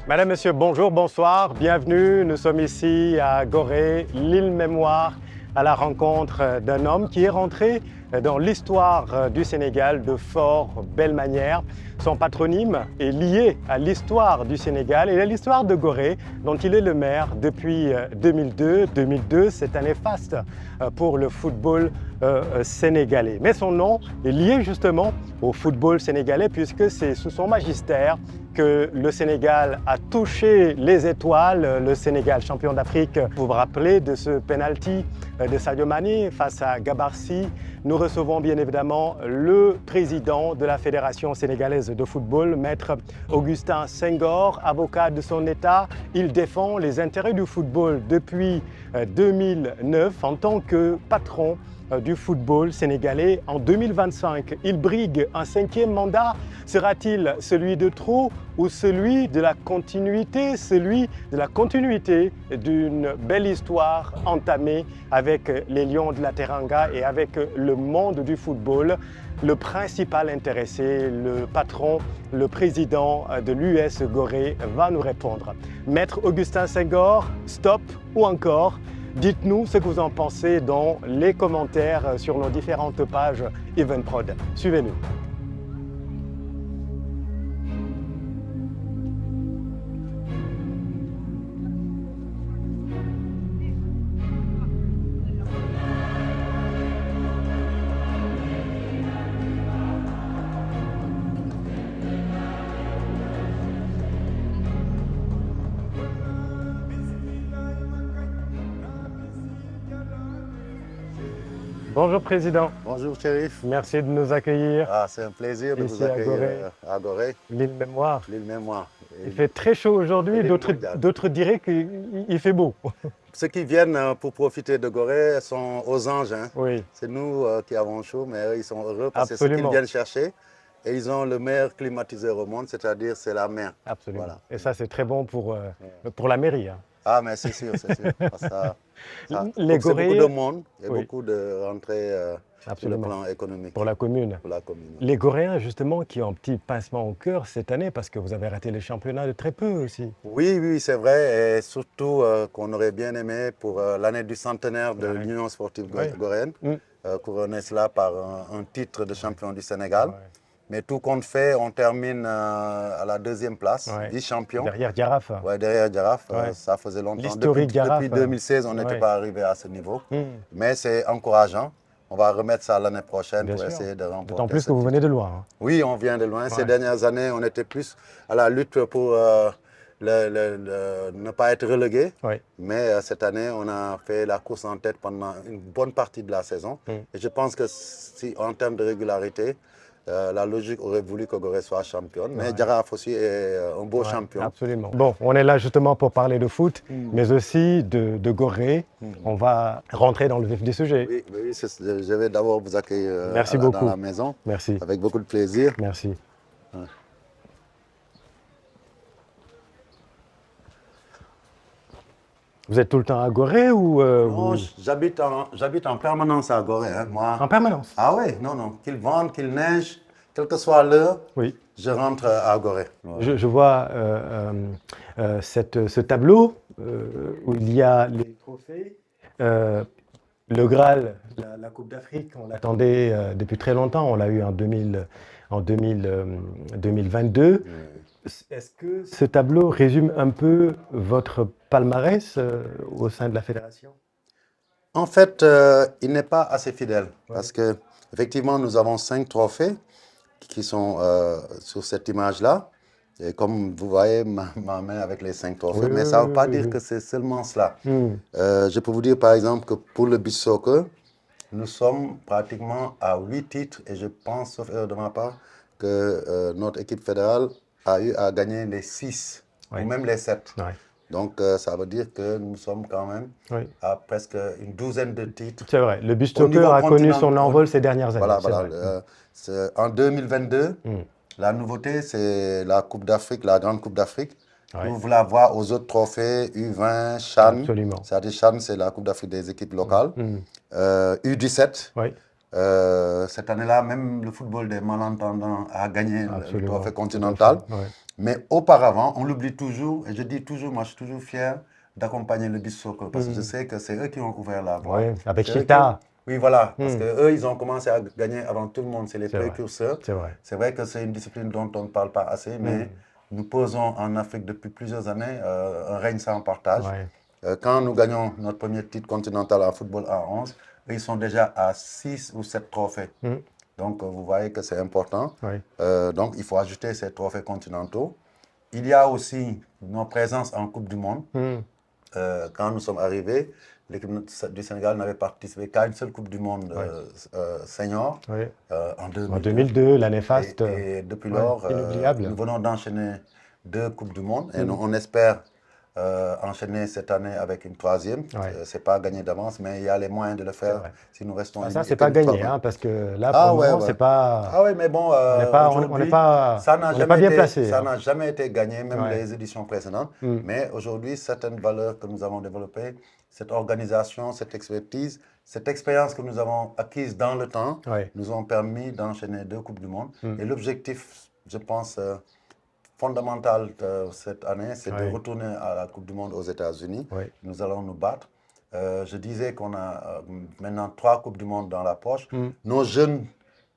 Madame, Monsieur, bonjour, bonsoir, bienvenue. Nous sommes ici à Gorée, l'île Mémoire, à la rencontre d'un homme qui est rentré dans l'histoire du Sénégal de fort belle manière. Son patronyme est lié à l'histoire du Sénégal et à l'histoire de Gorée, dont il est le maire depuis 2002. 2002, cette année faste pour le football sénégalais. Mais son nom est lié justement au football sénégalais puisque c'est sous son magistère que le Sénégal a touché les étoiles, le Sénégal champion d'Afrique. Vous vous rappelez de ce penalty de Sadio Mané face à Gabarsi. Nous recevons bien évidemment le président de la Fédération sénégalaise de football, maître Augustin Senghor, avocat de son État. Il défend les intérêts du football depuis 2009 en tant que patron du football sénégalais. En 2025, il brigue un 5e mandat. Sera-t-il celui de trop ou celui de la continuité, celui de la continuité d'une belle histoire entamée avec les Lions de la Teranga et avec le monde du football? Le principal intéressé, le patron, le président de l'US Gorée va nous répondre. Maître Augustin Senghor, stop ou encore? Dites-nous ce que vous en pensez dans les commentaires sur nos différentes pages Eventprod. Suivez-nous. Bonjour Président. Bonjour Chérif. Merci de nous accueillir. C'est un plaisir de Ici vous accueillir à à Gorée, l'île Mémoire. l'île Mémoire. Il fait très chaud aujourd'hui, d'autres diraient qu'il fait beau. Ceux qui viennent pour profiter de Gorée sont aux anges. Hein. Oui. C'est nous qui avons chaud, mais eux, ils sont heureux parce que c'est ce Absolument. qu'ils viennent chercher. Et ils ont le meilleur climatiseur au monde, c'est-à-dire c'est la mer. Absolument. Voilà. Et ça, c'est très bon pour la mairie. Hein. Ah, mais c'est sûr, c'est sûr. Parce que Les comme c'est Goréens- beaucoup de monde et Oui. beaucoup de rentrées sur le Absolument. plan économique. Pour la commune. Pour la commune. Les Goréens, justement, qui ont un petit pincement au cœur cette année parce que vous avez raté les championnats de très peu aussi. Oui, oui, c'est vrai. Et surtout qu'on aurait bien aimé pour l'année du centenaire de Ouais. l'Union sportive Ouais. goréenne, couronner cela par un titre de champion du Sénégal. Ouais. Mais tout compte fait, on termine à la 2e place, Ouais. vice-champion. Derrière Diaraf. Ouais, derrière Giraffe, Ouais. ça faisait longtemps. L'historique Giraffe, Depuis 2016, on n'était ouais. pas arrivé à ce niveau. Mm. Mais c'est encourageant. On va remettre ça l'année prochaine Bien pour sûr. essayer de remporter. D'autant plus ce que vous titre. venez de loin. Hein. Oui, on vient de loin. Ces Ouais. dernières années, on était plus à la lutte pour ne pas être relégué. Ouais. Mais cette année, on a fait la course en tête pendant une bonne partie de la saison. Et je pense que si, en termes de régularité, la logique aurait voulu que Gorée soit championne. Mais Giraffe aussi est un beau Ouais, champion. absolument. Bon, on est là justement pour parler de foot, mais aussi de Gorée. On va rentrer dans le vif du sujet. Oui, oui, je vais d'abord vous accueillir Merci dans beaucoup. la maison. Merci. Avec beaucoup de plaisir. Merci. Vous êtes tout le temps à Gorée ou Non, vous- j'habite en permanence à Gorée. Hein, moi. en permanence? Ah oui, non. Qu'il vente, qu'il neige, quelle que soit l'heure, Oui. je rentre à Gorée. Je vois ce tableau où il y a les trophées. Le Graal, la Coupe d'Afrique, on l'attendait depuis très longtemps. On l'a eu en 2022. Est-ce que ce tableau résume un peu votre palmarès au sein de la fédération? En fait, il n'est pas assez fidèle parce que effectivement, nous avons 5 trophées qui sont sur cette image-là. Et comme vous voyez ma main avec les 5 trophées, Oui, mais oui, ça ne veut oui, pas oui, dire oui. que c'est seulement cela. Je peux vous dire par exemple que pour le beach soccer, nous sommes pratiquement à 8 titres et je pense, sauf erreur de ma part, que notre équipe fédérale a eu à gagner les 6 Ouais. ou même les 7. Ouais. Donc, ça veure dire que nous sommes quand même Oui. à presque une douzaine de titres. C'est vrai, le beach Au niveau soccer a connu son continental, envol ces dernières années. voilà, C'est voilà. vrai. En 2022, Mm. la nouveauté, c'est la Coupe d'Afrique, la Grande Coupe d'Afrique. Ouais, Vous voulez avoir aux autres trophées, U20, CHAN. absolument. C'est-à-dire CHAN, c'est la Coupe d'Afrique des équipes locales. Mm. U17. Oui, Cette année-là, même le football des malentendants a gagné le trophée absolument. Tout à continental. fait. Ouais. Mais auparavant, on l'oublie toujours, et je dis toujours, moi je suis toujours fier d'accompagner le beach soccer parce que je sais que c'est eux qui ont ouvert la voie. Oui, avec C'est eux qui ont- Chita. Oui, voilà, parce Mm. qu'eux, ils ont commencé à gagner avant tout le monde, c'est les C'est vrai. précurseurs. C'est vrai. C'est vrai que c'est une discipline dont on ne parle pas assez, mais nous posons en Afrique depuis plusieurs années un règne sans partage. Ouais. Quand nous gagnons notre premier titre continental en football à 11, eux, ils sont déjà à 6 ou 7 trophées. Mm. Donc, vous voyez que c'est important. Ouais. Donc, il faut ajouter ces trophées continentaux. Il y a aussi nos présences en Coupe du Monde. Mm. Quand nous sommes arrivés, l'équipe du Sénégal n'avait participé qu'à une seule Coupe du Monde senior Oui. en En 2002. 2002, la néfaste. Et depuis Ouais, lors, inoubliable. nous venons d'enchaîner 2 Coupes du Monde et Mm. on espère enchaîner cette année avec une 3e. Ouais. C'est pas gagné d'avance, mais il y a les moyens de le C'est faire vrai. si nous restons Ah, une ça, c'est équipe pas gagné, forte. hein, parce que là, Ah pour le ouais, moment, ouais. c'est pas. Ah oui, mais bon, On n'est pas, on n'est aujourd'hui, pas, ça n'a on n'est jamais pas bien été, placé. ça Hein. n'a jamais été gagné, même Ouais. les éditions précédentes. Mm. Mais aujourd'hui, certaines valeurs que nous avons développées, cette organisation, cette expertise, cette expérience que nous avons acquise dans le temps, Ouais. nous ont permis d'enchaîner 2 Coupes du Monde. Mm. Et l'objectif, je pense, fondamental cette année, c'est de Ouais. retourner à la Coupe du Monde aux États-Unis. Ouais. Nous allons nous battre. Je disais qu'on a maintenant 3 Coupes du Monde dans la poche. Mm. Nos jeunes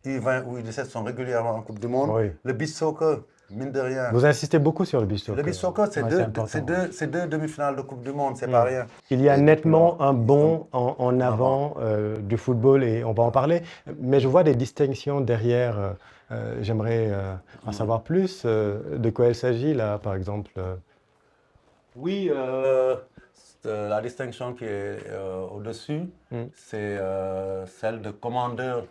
U20 ou U17 sont régulièrement en Coupe du Monde. Oui. Le beach soccer, mine de rien. Vous insistez beaucoup sur le beach soccer. Le beach soccer, c'est Ouais, important. c'est deux demi-finales de Coupe du Monde, c'est pas rien. Il y a Et nettement depuis lors, un bond en avant du football et on va en parler. Mais je vois des distinctions derrière. J'aimerais en savoir plus. De quoi il s'agit là, par exemple Oui, la distinction qui est au-dessus, c'est celle de commandeur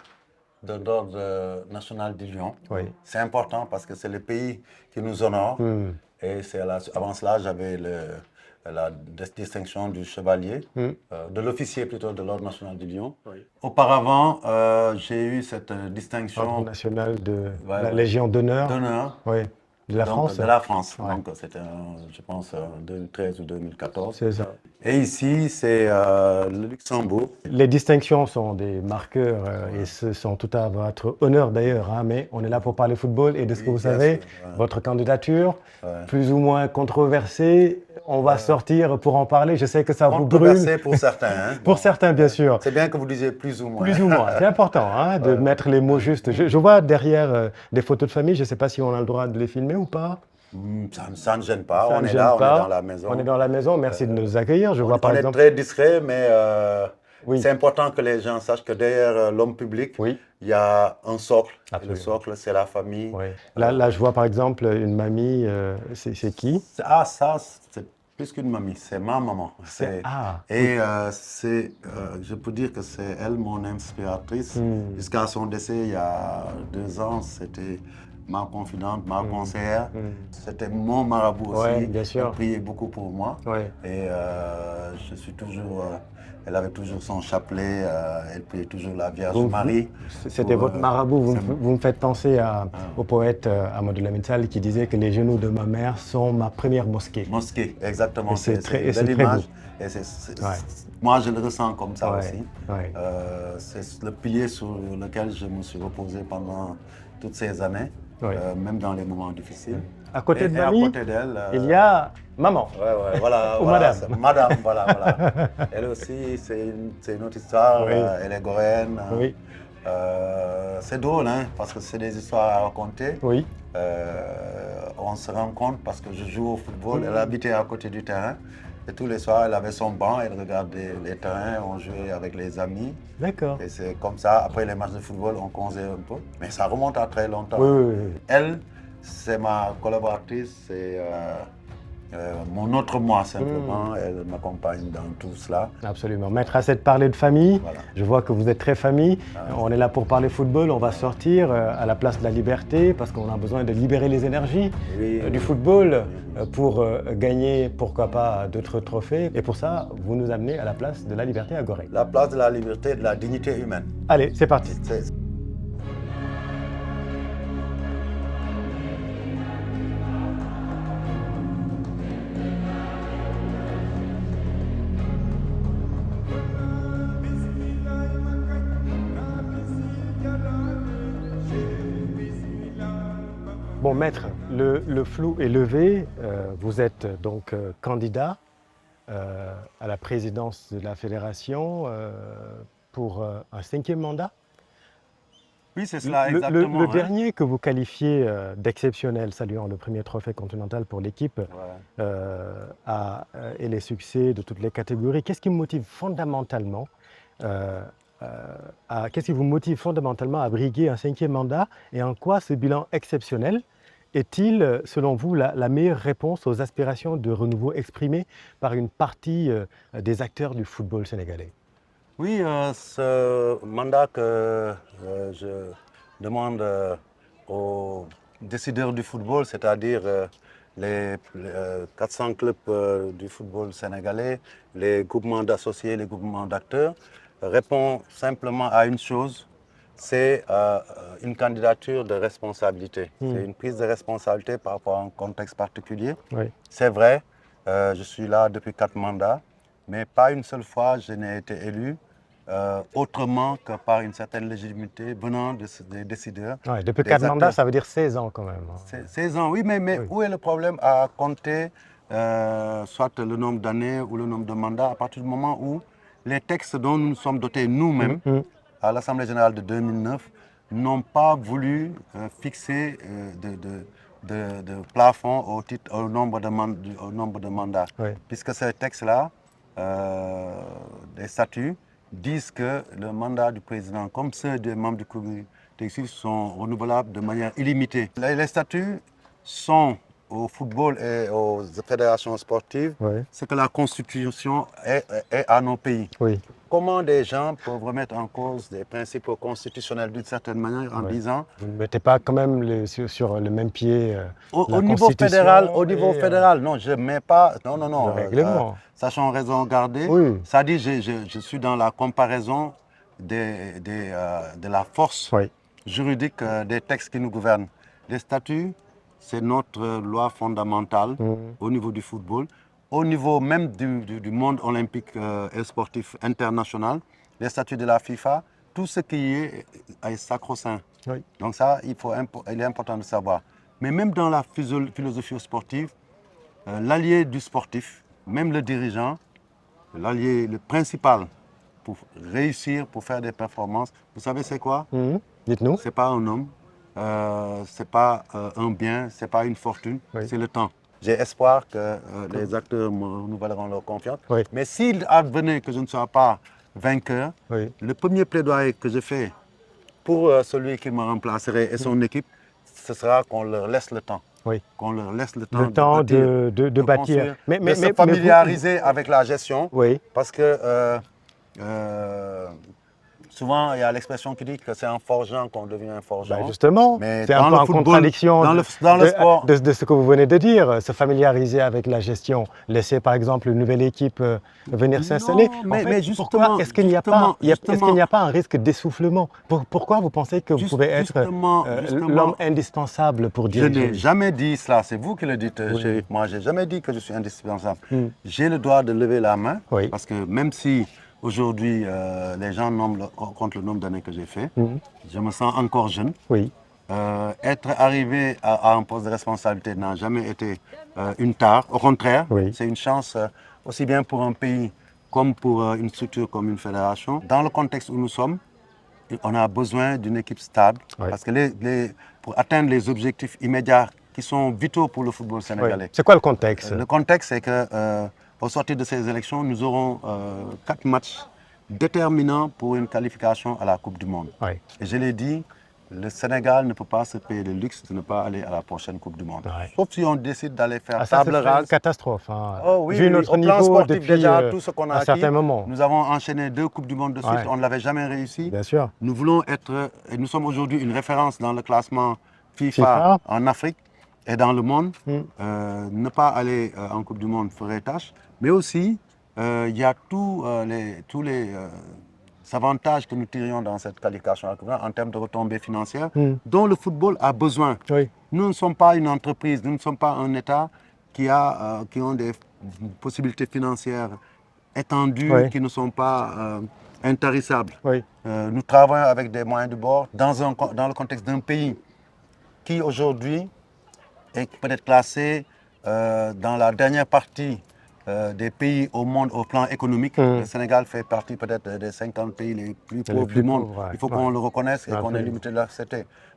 de l'ordre national du Lion. Oui. C'est important parce que c'est le pays qui nous honore. Et avant cela, j'avais la distinction du chevalier, de l'officier plutôt de l'ordre national du Lion. Oui. Auparavant, j'ai eu cette distinction Ordre national de Ouais, la ouais. Légion d'honneur. d'honneur. Oui. De la Donc, France. de la France. Ouais. Donc, c'était, je pense, en 2013 ou 2014. C'est ça. Et ici, c'est le Luxembourg. Les distinctions sont des marqueurs et ce sont tout à votre honneur d'ailleurs, hein, mais on est là pour parler football et de ce que Oui, vous bien savez, sûr, ouais. votre candidature, Ouais. plus ou moins controversée, on va sortir pour en parler, je sais que ça vous brûle. Controversé pour certains. Hein. Pour Bon, certains, bien sûr. c'est bien que vous disiez plus ou moins. Plus ou moins, c'est important hein, de mettre les mots justes. Je vois derrière des photos de famille, je ne sais pas si on a le droit de les filmer ou pas. Ça ne gêne pas, Ça on ne est gêne là, pas. on est dans la maison. On est dans la maison, merci de nous accueillir. Je vois par On est exemple. très discret, mais Oui. c'est important que les gens sachent que derrière l'homme public, Oui. il y a un socle. Et Absolument. le socle, c'est la famille. Oui. Là, je vois par exemple une mamie, c'est qui? Ah, ça, c'est plus qu'une mamie, c'est ma maman. Ah, Et je peux dire que c'est elle mon inspiratrice. Jusqu'à son décès, il y a 2 ans, c'était ma confidente, ma conseillère. C'était mon marabout aussi. Ouais, bien sûr. Elle priait beaucoup pour moi. Ouais. Et je suis toujours... elle avait toujours son chapelet, elle priait toujours la Vierge Marie. C'était Pour, votre marabout. Vous, c'est- vous me faites penser au poète Amadou Lamine Sall qui disait que les genoux de ma mère sont ma première mosquée. Mosquée, exactement. Et c'est très- une et c'est belle très image. beau. Et Ouais. moi, je le ressens comme ça Ouais, aussi. ouais. C'est le pilier sur lequel je me suis reposé pendant toutes ces années, Ouais. Même dans les moments difficiles. À côté Et de à mamie, côté d'elle, il y a maman. ouais, voilà, Ou voilà, madame. c'est madame, voilà. Elle aussi, c'est une autre histoire. Oui. Elle est goréenne. Oui. C'est drôle, hein, parce que c'est des histoires à raconter. Oui. On se rend compte parce que je joue au football. Elle habitait à côté du terrain. Et tous les soirs, elle avait son banc, elle regardait les terrains, on jouait avec les amis. D'accord. Et c'est comme ça, après les matchs de football, on causait un peu. Mais ça remonte à très longtemps. Oui. Elle, c'est ma collaboratrice, c'est mon autre moi simplement. Elle m'accompagne dans tout cela. Absolument. Maître, assez de parler de famille. Voilà. Je vois que vous êtes très famille. On est là pour parler football. On va sortir à la place de la Liberté parce qu'on a besoin de libérer les énergies du football pour gagner, pourquoi pas, d'autres trophées. Et pour ça, vous nous amenez à la place de la Liberté à Gorée. La place de la liberté et de la dignité humaine. Allez, c'est parti. Bon, maître, le flou est levé. Vous êtes donc candidat à la présidence de la fédération pour un 5e mandat. Oui, c'est cela, exactement. Le dernier que vous qualifiez d'exceptionnel, saluant le premier trophée continental pour l'équipe et les succès de toutes les catégories, qu'est-ce qui vous motive fondamentalement à briguer un 5e mandat et en quoi ce bilan exceptionnel est-il, selon vous, la meilleure réponse aux aspirations de renouveau exprimées par une partie des acteurs du football sénégalais? Oui, ce mandat que je demande aux décideurs du football, c'est-à-dire les 400 clubs du football sénégalais, les groupements d'associés, les groupements d'acteurs, répond simplement à une chose, c'est une candidature de responsabilité. C'est une prise de responsabilité par rapport à un contexte particulier. Oui. C'est vrai, je suis là depuis 4 mandats, mais pas une seule fois je n'ai été élu autrement que par une certaine légitimité venant des décideurs. Ouais, depuis 4 mandats, ça veut dire 16 ans quand même. 16 ans, oui, mais où est le problème à compter soit le nombre d'années ou le nombre de mandats à partir du moment où les textes dont nous nous sommes dotés nous-mêmes à l'Assemblée générale de 2009 n'ont pas voulu fixer de plafond au nombre de mandats. Oui. Puisque ces textes-là, des statuts, disent que le mandat du président, comme ceux des membres du comité exécutif, sont renouvelables de manière illimitée. Les statuts sont au football et aux fédérations sportives ce que la Constitution est à nos pays. Oui. Comment des gens peuvent remettre en cause des principes constitutionnels d'une certaine manière en disant... Vous ne mettez pas quand même sur le même pied au niveau fédéral, non, je ne mets pas... Non. Le règlement. Sachant raison garder, ça dit je suis dans la comparaison de la force juridique des textes qui nous gouvernent. Les statuts, c'est notre loi fondamentale au niveau du football. Au niveau même du monde olympique et sportif international, les statuts de la FIFA, tout ce qui est sacro-saint. Oui. Donc ça, il est important de savoir. Mais même dans la philosophie sportive, l'allié du sportif, même le dirigeant, l'allié le principal pour réussir, pour faire des performances, vous savez c'est quoi? Dites-nous. Ce n'est pas un homme, ce n'est pas un bien, ce n'est pas une fortune, c'est le temps. J'ai espoir que les acteurs me renouvelleront leur confiance. Mais s'il advenait que je ne sois pas vainqueur, le premier plaidoyer que je fais pour celui qui me remplacerait et son équipe, ce sera qu'on leur laisse le temps. Qu'on leur laisse le temps de bâtir. De se familiariser avec la gestion. Parce que souvent, il y a l'expression qui dit que c'est en forgeant qu'on devient un forgeron. Justement, c'est un peu en contradiction de ce que vous venez de dire, se familiariser avec la gestion, laisser par exemple une nouvelle équipe venir s'installer. Mais justement, est-ce qu'il n'y a pas un risque d'essoufflement? Pourquoi vous pensez que vous pouvez être l'homme indispensable pour diriger? Je n'ai jamais dit cela, c'est vous qui le dites, Chérif. Moi, je n'ai jamais dit que je suis indispensable. J'ai le droit de lever la main, parce que même si aujourd'hui, les gens comptent le nombre d'années que j'ai fait. Je me sens encore jeune. Être arrivé à un poste de responsabilité n'a jamais été une tare. Au contraire, c'est une chance aussi bien pour un pays comme pour une structure comme une fédération. Dans le contexte où nous sommes, on a besoin d'une équipe stable. Parce que pour atteindre les objectifs immédiats qui sont vitaux pour le football sénégalais. C'est quoi le contexte? Le contexte, c'est que au sortir de ces élections, nous aurons 4 matchs déterminants pour une qualification à la Coupe du Monde. Et je l'ai dit, le Sénégal ne peut pas se payer le luxe de ne pas aller à la prochaine Coupe du Monde. Ouais. Sauf si on décide d'aller faire Ça, table ce serait une rase. catastrophe. Hein. Oh oui, Vu oui, notre au plan niveau sportif depuis déjà, tout ce qu'on a un certain acquis, moment. nous avons enchaîné 2 Coupes du Monde de suite, Ouais. on ne l'avait jamais réussi. Bien sûr. Nous voulons être, et nous sommes aujourd'hui une référence dans le classement FIFA, FIFA. en Afrique et dans le monde. Mm. Ne pas aller en Coupe du Monde ferait tâche. Mais aussi, il y a tous les avantages que nous tirions dans cette qualification en termes de retombées financières dont le football a besoin. Oui. Nous ne sommes pas une entreprise, nous ne sommes pas un État qui ont des possibilités financières étendues, Oui. qui ne sont pas intarissables. Oui. Nous travaillons avec des moyens de bord dans le contexte d'un pays qui aujourd'hui est peut-être classé dans la dernière partie des pays au monde au plan économique. Le Sénégal fait partie peut-être des 50 pays les plus pauvres du monde. Ouais. Il faut qu'on le reconnaisse et qu'on ait Absolument. limité l'accès.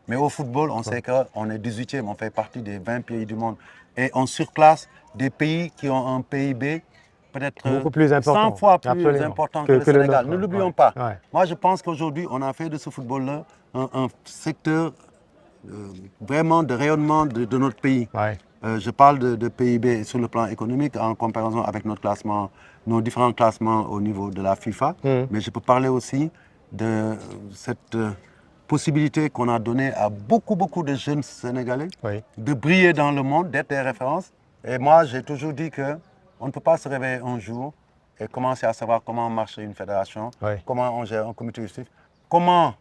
Mais au football, on sait qu'on est 18e, on fait partie des 20 pays du monde. Et on surclasse des pays qui ont un PIB peut-être Beaucoup plus important. 100 fois plus Absolument. important que le le Sénégal. nôtre. Ne l'oublions Ouais. pas. Ouais. Moi, je pense qu'aujourd'hui, on a fait de ce football-là un secteur vraiment de rayonnement de notre pays. Ouais. Je parle de PIB sur le plan économique en comparaison avec nos différents classements au niveau de la FIFA. Mais je peux parler aussi de cette possibilité qu'on a donnée à beaucoup de jeunes Sénégalais de briller dans le monde, d'être des références. Et moi, j'ai toujours dit qu'on ne peut pas se réveiller un jour et commencer à savoir comment marche une fédération, comment on gère un comité justice, comment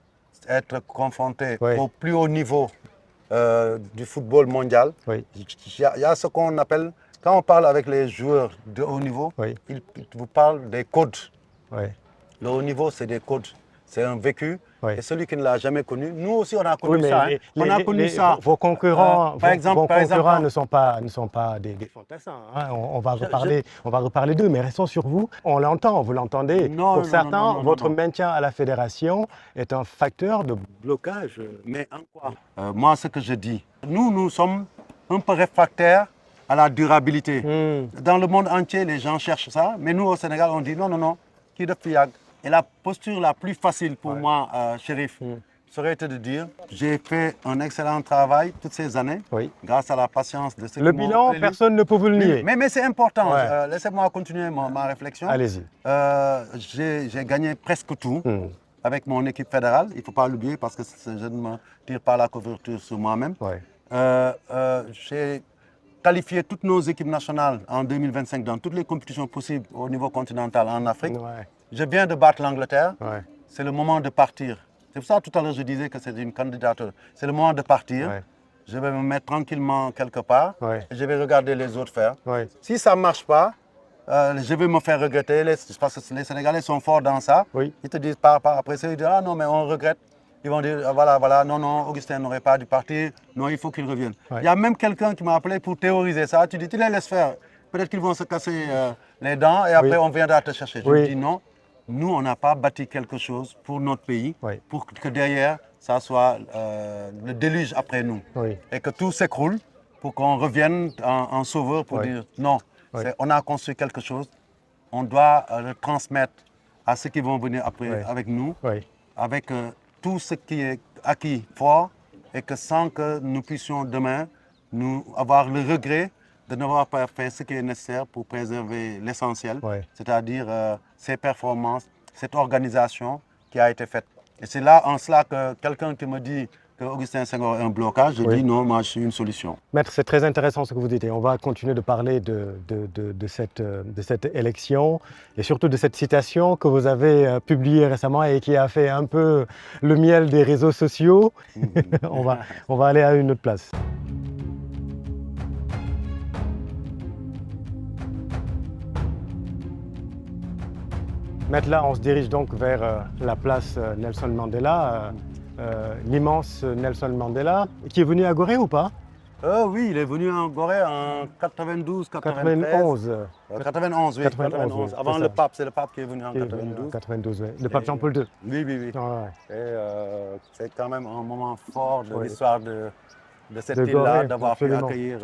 être confronté au plus haut niveau du football mondial. Il y a ce qu'on appelle, quand on parle avec les joueurs de haut niveau, ils vous parlent des codes. Le haut niveau, c'est des codes, c'est un vécu. Et celui qui ne l'a jamais connu, nous aussi on a connu ça. On a connu ça. Vos concurrents, par exemple, ne sont pas des fantassins. Hein. On va reparler d'eux, mais restons sur vous. On l'entend, vous l'entendez. Pour certains, votre maintien à la fédération est un facteur de blocage. Mais en quoi moi, ce que je dis, nous sommes un peu réfractaires à la durabilité. Dans le monde entier, les gens cherchent ça, mais nous au Sénégal, on dit non, qui de fiag. Et la posture la plus facile pour moi, Chérif, serait de dire j'ai fait un excellent travail toutes ces années, grâce à la patience de ceux qui m'ont élu. Le bilan, personne ne peut vous le nier. Mais c'est important. Laissez-moi continuer ma réflexion. Allez-y. J'ai gagné presque tout avec mon équipe fédérale. Il ne faut pas l'oublier parce que je ne me tire pas la couverture sur moi-même. J'ai qualifié toutes nos équipes nationales en 2025 dans toutes les compétitions possibles au niveau continental en Afrique. Je viens de battre l'Angleterre. C'est le moment de partir. C'est pour ça tout à l'heure je disais que c'est une candidature. C'est le moment de partir. Je vais me mettre tranquillement quelque part et je vais regarder les autres faire. Si ça ne marche pas, je vais me faire regretter parce que les Sénégalais sont forts dans ça. Ils te disent pas après ça, ils disent ah non mais on regrette. Ils vont dire voilà, non, Augustin n'aurait pas dû partir, non, il faut qu'il revienne. Il y a même quelqu'un qui m'a appelé pour théoriser ça. Tu dis, tu les laisses faire. Peut-être qu'ils vont se casser les dents et après on viendra te chercher. Je dis non, nous on n'a pas bâti quelque chose pour notre pays, pour que derrière ça soit le déluge après nous. Et que tout s'écroule pour qu'on revienne en sauveur pour dire non, on a construit quelque chose, on doit le transmettre à ceux qui vont venir après avec nous, avec tout ce qui est acquis fort et que sans que nous puissions demain nous avoir le regret de n'avoir pas fait ce qui est nécessaire pour préserver l'essentiel, c'est-à-dire ces performances, cette organisation qui a été faite. Et c'est là en cela que quelqu'un qui me dit que Augustin Senghor est un blocage, je dis non, moi je suis une solution. Maître, c'est très intéressant ce que vous dites et on va continuer de parler de cette élection et surtout de cette citation que vous avez publiée récemment et qui a fait un peu le miel des réseaux sociaux. on va aller à une autre place. Maître, là, on se dirige donc vers la place Nelson Mandela. L'immense Nelson Mandela, qui est venu à Gorée ou pas? Oui, il est venu en Gorée en 92, 93. 91, oui. 91. Avant le pape, c'est le pape qui est venu en 92. 92, oui. Le pape Jean-Paul II. Oui. Et c'est quand même un moment fort de l'histoire de cette De île-là, Gorée, d'avoir pu absolument. accueillir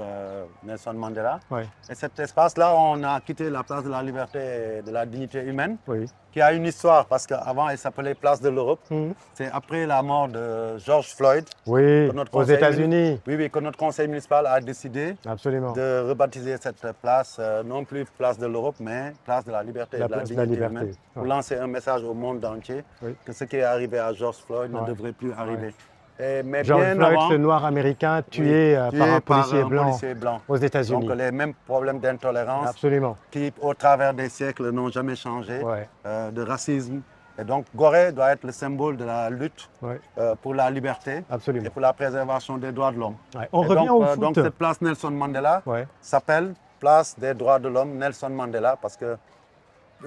Nelson Mandela. Oui, Et cet espace-là, on a quitté la place de la liberté et de la dignité humaine, oui. qui a une histoire, parce qu'avant, elle s'appelait Place de l'Europe. Mhm. C'est après la mort de George Floyd Oui, que notre aux conseil États-Unis, que notre conseil municipal a décidé absolument. de rebaptiser cette place, non plus Place de l'Europe, mais Place de la liberté et La de la place de la dignité liberté. humaine, pour Ouais. lancer un message au monde entier Oui. que ce qui est arrivé à George Floyd ne Ouais. devrait plus arriver. Ouais. Mais George bien Floyd, avant, ce noir américain oui, tué par un tué par policier un blanc policier blanc. aux Donc États-Unis. les mêmes problèmes d'intolérance Absolument. qui, au travers des siècles, n'ont jamais changé, Ouais. de racisme. Et donc Gorée doit être le symbole de la lutte Ouais. pour la liberté Absolument. et pour la préservation des droits de l'homme. Ouais. On Et revient au donc foot. cette place Nelson Mandela Ouais. s'appelle Place des droits de l'homme Nelson Mandela parce qu'il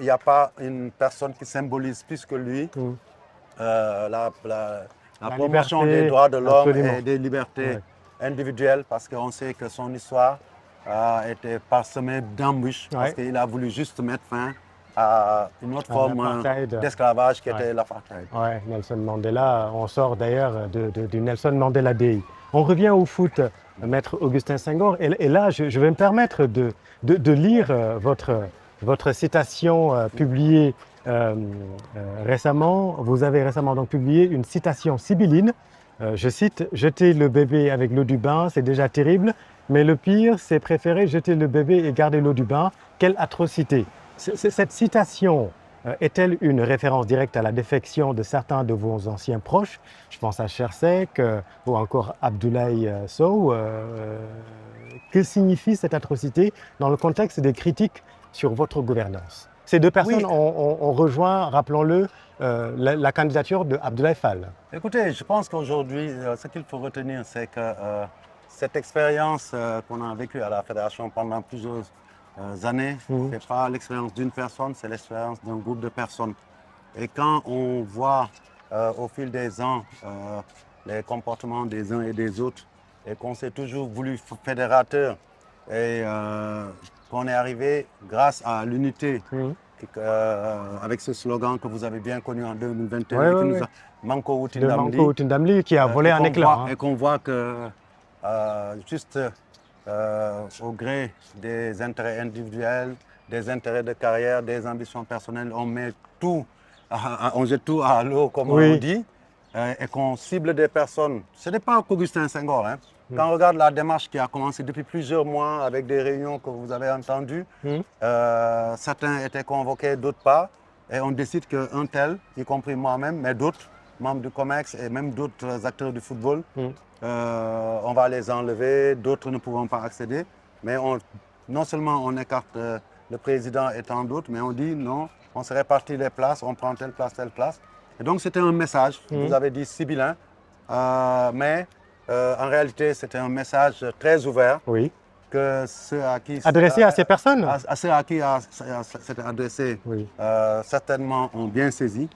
n'y a pas une personne qui symbolise plus que lui Mm. la La promotion liberté, des droits de l'homme absolument. et des libertés Ouais. individuelles parce qu'on sait que son histoire a été parsemée d'embûches parce Ouais. qu'il a voulu juste mettre fin à une autre À forme l'apartheid. d'esclavage qui Ouais. était l'apartheid. Ouais, Nelson Mandela, on sort d'ailleurs du Nelson Mandela Day. On revient au foot, Maître Augustin Senghor, et là, je vais me permettre de lire votre citation publiée récemment. Vous avez récemment donc publié une citation sibylline. Je cite: « Jeter le bébé avec l'eau du bain, c'est déjà terrible, mais le pire, c'est préférer jeter le bébé et garder l'eau du bain. Quelle atrocité !» Cette citation est-elle une référence directe à la défection de certains de vos anciens proches? Je pense à Chersek ou encore Abdoulaye Sow. Que signifie cette atrocité dans le contexte des critiques sur votre gouvernance? Ces deux personnes Oui. ont rejoint, rappelons-le, la candidature de Abdoulaye Fall. Écoutez, je pense qu'aujourd'hui, ce qu'il faut retenir, c'est que cette expérience qu'on a vécue à la Fédération pendant plusieurs années, ce n'est pas l'expérience d'une personne, c'est l'expérience d'un groupe de personnes. Et quand on voit au fil des ans les comportements des uns et des autres, et qu'on s'est toujours voulu fédérateur, et qu'on est arrivé grâce à l'unité, avec ce slogan que vous avez bien connu en 2021, Ouais, et qui ouais, nous ouais. a Manko De Wutindamli, Manko Tindamli qui a volé un éclat. et qu'on voit que juste au gré des intérêts individuels, des intérêts de carrière, des ambitions personnelles, on met tout, on jette tout à l'eau, comme Oui. on dit, et qu'on cible des personnes. Ce n'est pas qu'Augustin Senghor. Hein. Quand on regarde la démarche qui a commencé depuis plusieurs mois avec des réunions que vous avez entendues, certains étaient convoqués, d'autres pas, et on décide qu'un tel, y compris moi-même, mais d'autres, membres du COMEX et même d'autres acteurs du football, on va les enlever, d'autres ne pourront pas accéder. Mais non seulement on écarte le président et tant d'autres, mais on dit non, on se répartit les places, on prend telle place, telle place. Et donc c'était un message, vous avez dit sibyllin, mais en réalité c'était un message très ouvert. Oui. Que ceux à qui Adressé à ces personnes. à ceux à qui c'était adressé, Oui. certainement ont bien saisi.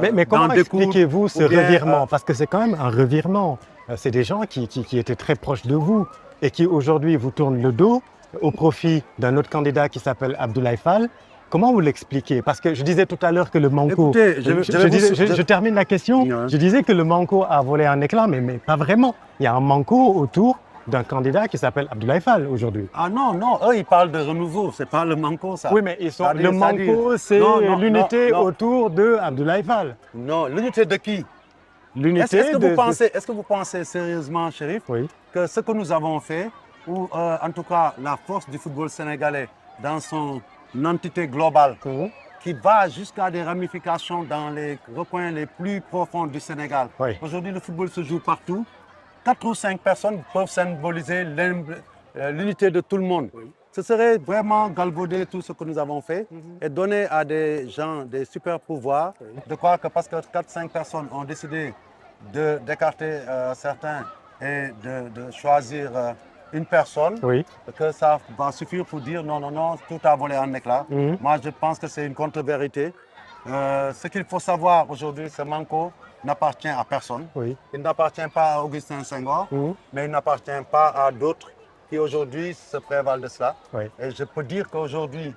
Mais comment expliquez-vous ce revirement? Parce que c'est quand même un revirement. C'est des gens qui étaient très proches de vous et qui aujourd'hui vous tournent le dos au profit d'un autre candidat qui s'appelle Abdoulaye Fall. Comment vous l'expliquez? Parce que je disais tout à l'heure que le Manko... Écoutez, je termine la question. Ouais. Je disais que le Manko a volé un éclat, mais pas vraiment. Il y a un Manko autour d'un candidat qui s'appelle Abdoulaye Fall aujourd'hui. Ah non, non, eux ils parlent de renouveau, c'est pas le Manko ça. Oui, mais le Manko, c'est l'unité autour de Abdoulaye Fall. Non, l'unité de qui? L'unité Est-ce que vous pensez sérieusement, Chérif, oui. que ce que nous avons fait, ou en tout cas la force du football sénégalais dans son entité globale, qui va jusqu'à des ramifications dans les recoins les plus profonds du Sénégal. Oui. Aujourd'hui, le football se joue partout. 4 ou 5 personnes peuvent symboliser l'unité de tout le monde. Oui. Ce serait vraiment galvauder tout ce que nous avons fait et donner à des gens des super pouvoirs de croire que parce que 4-5 personnes ont décidé d'écarter certains et de choisir une personne, que ça va suffire pour dire non, non, non, tout a volé en éclats. Moi, je pense que c'est une contre-vérité. Ce qu'il faut savoir aujourd'hui, ce Manko n'appartient à personne. Oui. Il n'appartient pas à Augustin Senghor, mais il n'appartient pas à d'autres qui aujourd'hui se prévalent de cela. Oui. Et je peux dire qu'aujourd'hui,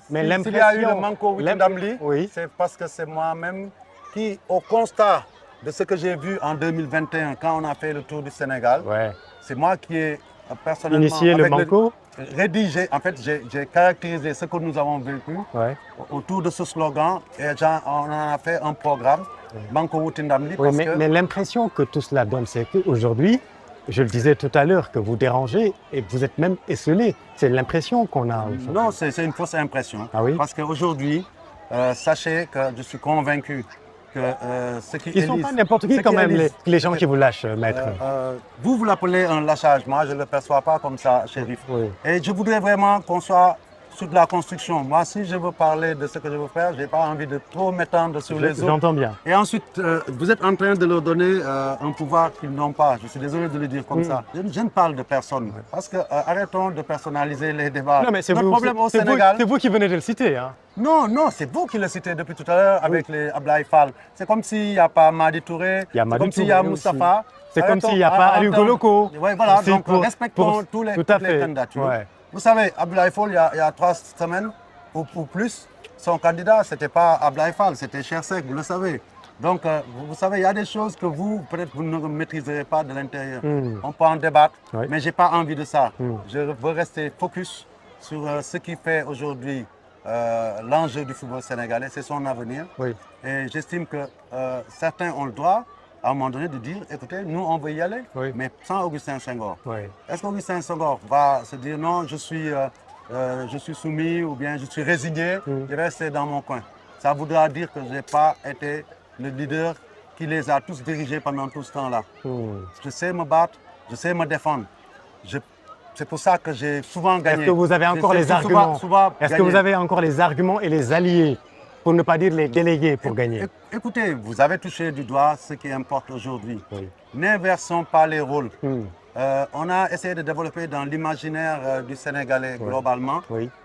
s'il y a eu le Manko Witindamli, c'est parce que c'est moi-même qui, au constat de ce que j'ai vu en 2021 quand on a fait le tour du Sénégal. Ouais. C'est moi qui ai personnellement Initié le Banco. rédigé, en fait, j'ai caractérisé ce que nous avons vécu Ouais. autour de ce slogan et on en a fait un programme, Banco Wutindamli. Oui, mais l'impression que tout cela donne, c'est qu'aujourd'hui, je le disais tout à l'heure, que vous dérangez et vous êtes même esselé. C'est l'impression qu'on a. Non, c'est une fausse impression. Ah oui? Parce qu'aujourd'hui, sachez que je suis convaincu que ceux qui Ils ne sont pas n'importe qui quand même, les gens qui vous lâchent, maître. Vous l'appelez un lâchage, moi je ne le perçois pas comme ça, Chérif. Oui. Et je voudrais vraiment qu'on soit sur de la construction. Moi, si je veux parler de ce que je veux faire, je n'ai pas envie de trop m'étendre sur les autres. J'entends bien. Et ensuite, vous êtes en train de leur donner un pouvoir qu'ils n'ont pas. Je suis désolé de le dire comme ça. Je ne parle de personne. Parce que arrêtons de personnaliser les débats. Non, mais c'est Notre vous, problème au Sénégal. C'est vous qui venez de le citer. Hein. Non, c'est vous qui le citez depuis tout à l'heure avec les Ablaye Fall. C'est comme s'il n'y a pas Madi Touré, c'est comme s'il y a Moustapha. C'est comme s'il n'y a pas Aliou Goloko. Oui, voilà, donc respectons toutes les candidatures. Ouais. Vous savez, Ablaye Fall, il y a 3 semaines ou plus, son candidat, ce n'était pas Ablaye Fall, c'était Chersek, vous le savez. Donc, vous savez, il y a des choses que vous, peut-être, vous ne maîtriserez pas de l'intérieur. On peut en débattre, mais je n'ai pas envie de ça. Je veux rester focus sur ce qui fait aujourd'hui l'enjeu du football sénégalais, c'est son avenir. Oui. Et j'estime que certains ont le droit, à un moment donné, de dire, écoutez, nous, on veut y aller, mais sans Augustin Senghor. Oui. Est-ce qu'Augustin Senghor va se dire, non, je suis soumis ou bien je suis résigné, je reste dans mon coin? Ça voudra dire que je n'ai pas été le leader qui les a tous dirigés pendant tout ce temps-là. Je sais me battre, je sais me défendre. C'est pour ça que j'ai souvent gagné. Est-ce que vous avez encore les arguments? Est-ce que vous avez encore les arguments et les alliés, pour ne pas dire les délégués, pour gagner? Écoutez, vous avez touché du doigt ce qui importe aujourd'hui. N'inversons pas les rôles. On a essayé de développer dans l'imaginaire du Sénégalais globalement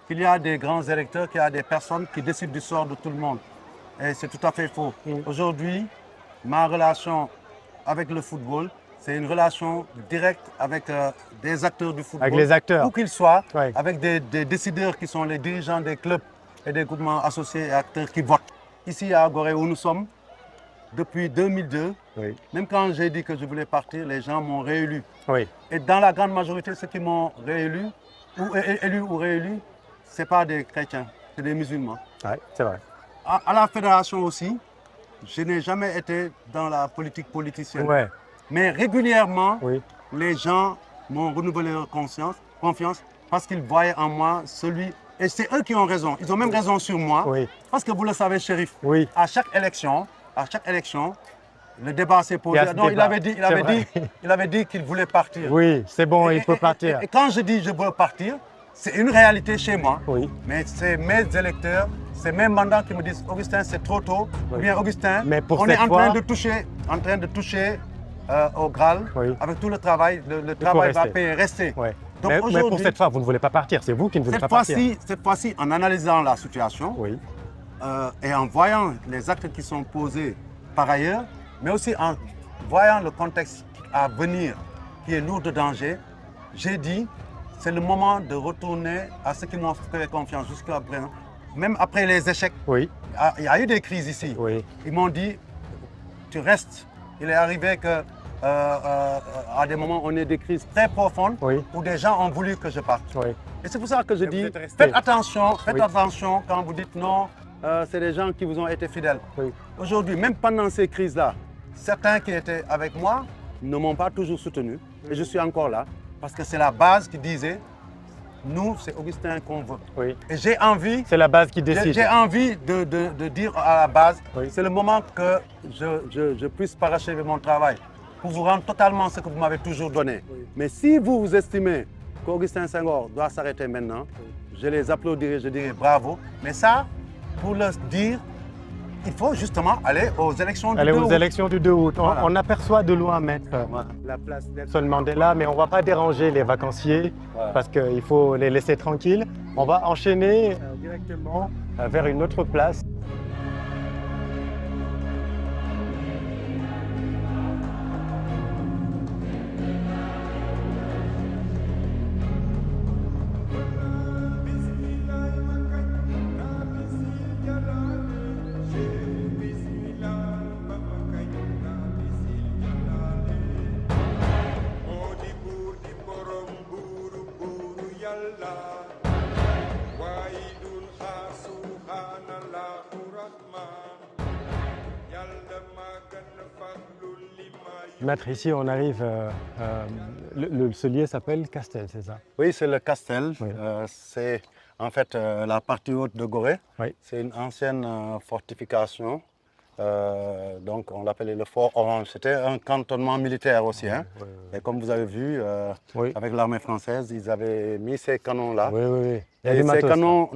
qu'il y a des grands électeurs, qu'il y a des personnes qui décident du sort de tout le monde. Et c'est tout à fait faux. Aujourd'hui, ma relation avec le football, c'est une relation directe avec des acteurs du football. Avec les acteurs. Où qu'ils soient, avec des décideurs qui sont les dirigeants des clubs et des groupements associés et acteurs qui votent. Ici à Gorée où nous sommes, depuis 2002, même quand j'ai dit que je voulais partir, les gens m'ont réélu. Et dans la grande majorité, ceux qui m'ont réélu, ou réélu, ce n'est pas des chrétiens, c'est des musulmans. Oui, c'est vrai. À la fédération aussi, je n'ai jamais été dans la politique politicienne. Mais régulièrement, les gens m'ont renouvelé leur confiance parce qu'ils voyaient en moi celui... Et c'est eux qui ont raison. Ils ont même raison sur moi. Parce que vous le savez, Chérif, à chaque élection, le débat s'est posé. Non, il avait dit qu'il voulait partir. Oui, c'est bon, il peut partir. Et quand je dis je veux partir, c'est une réalité chez moi. Mais c'est mes électeurs, c'est mes mandats qui me disent Augustin, c'est trop tôt. Ou bien Augustin, on est en train de toucher au Graal. Avec tout le travail, le travail va payer, rester. Donc mais pour cette fois, vous ne voulez pas partir, c'est vous qui ne voulez pas partir. Cette fois-ci, en analysant la situation et en voyant les actes qui sont posés par ailleurs, mais aussi en voyant le contexte à venir qui est lourd de danger, j'ai dit c'est le moment de retourner à ceux qui m'ont fait confiance jusqu'à présent. Même après les échecs, il y a eu des crises ici. Ils m'ont dit tu restes. Il est arrivé que à des moments, on a des crises très profondes où des gens ont voulu que je parte. Et c'est pour ça que je dis, faites attention quand vous dites non, c'est des gens qui vous ont été fidèles. Aujourd'hui, même pendant ces crises-là, certains qui étaient avec moi ne m'ont pas toujours soutenu. Et je suis encore là, parce que c'est la base qui disait, nous, c'est Augustin qu'on veut. Et j'ai envie... C'est la base qui décide. J'ai envie de dire à la base, c'est le moment que je puisse parachever mon travail, pour vous rendre totalement ce que vous m'avez toujours donné. Mais si vous estimez qu'Augustin Senghor doit s'arrêter maintenant, je les applaudirai, je dirai bravo. Mais ça, pour le dire, il faut justement aller aux élections du 2 août. Aller aux élections du 2 août. On aperçoit de loin, maître, la place Nelson Mandela, mais on ne va pas déranger les vacanciers parce qu'il faut les laisser tranquilles. On va enchaîner directement vers une autre place. Maître, ici on arrive, ce lieu s'appelle Castel, c'est ça? Oui, c'est le Castel. Oui. C'est en fait la partie haute de Gorée. Oui. C'est une ancienne fortification. Donc on l'appelait le Fort Orange. C'était un cantonnement militaire aussi. Hein. Oui, Et comme vous avez vu, oui. avec l'armée française, ils avaient mis ces canons-là. Oui, oui, oui. Il y a Et du ces matos, là. canons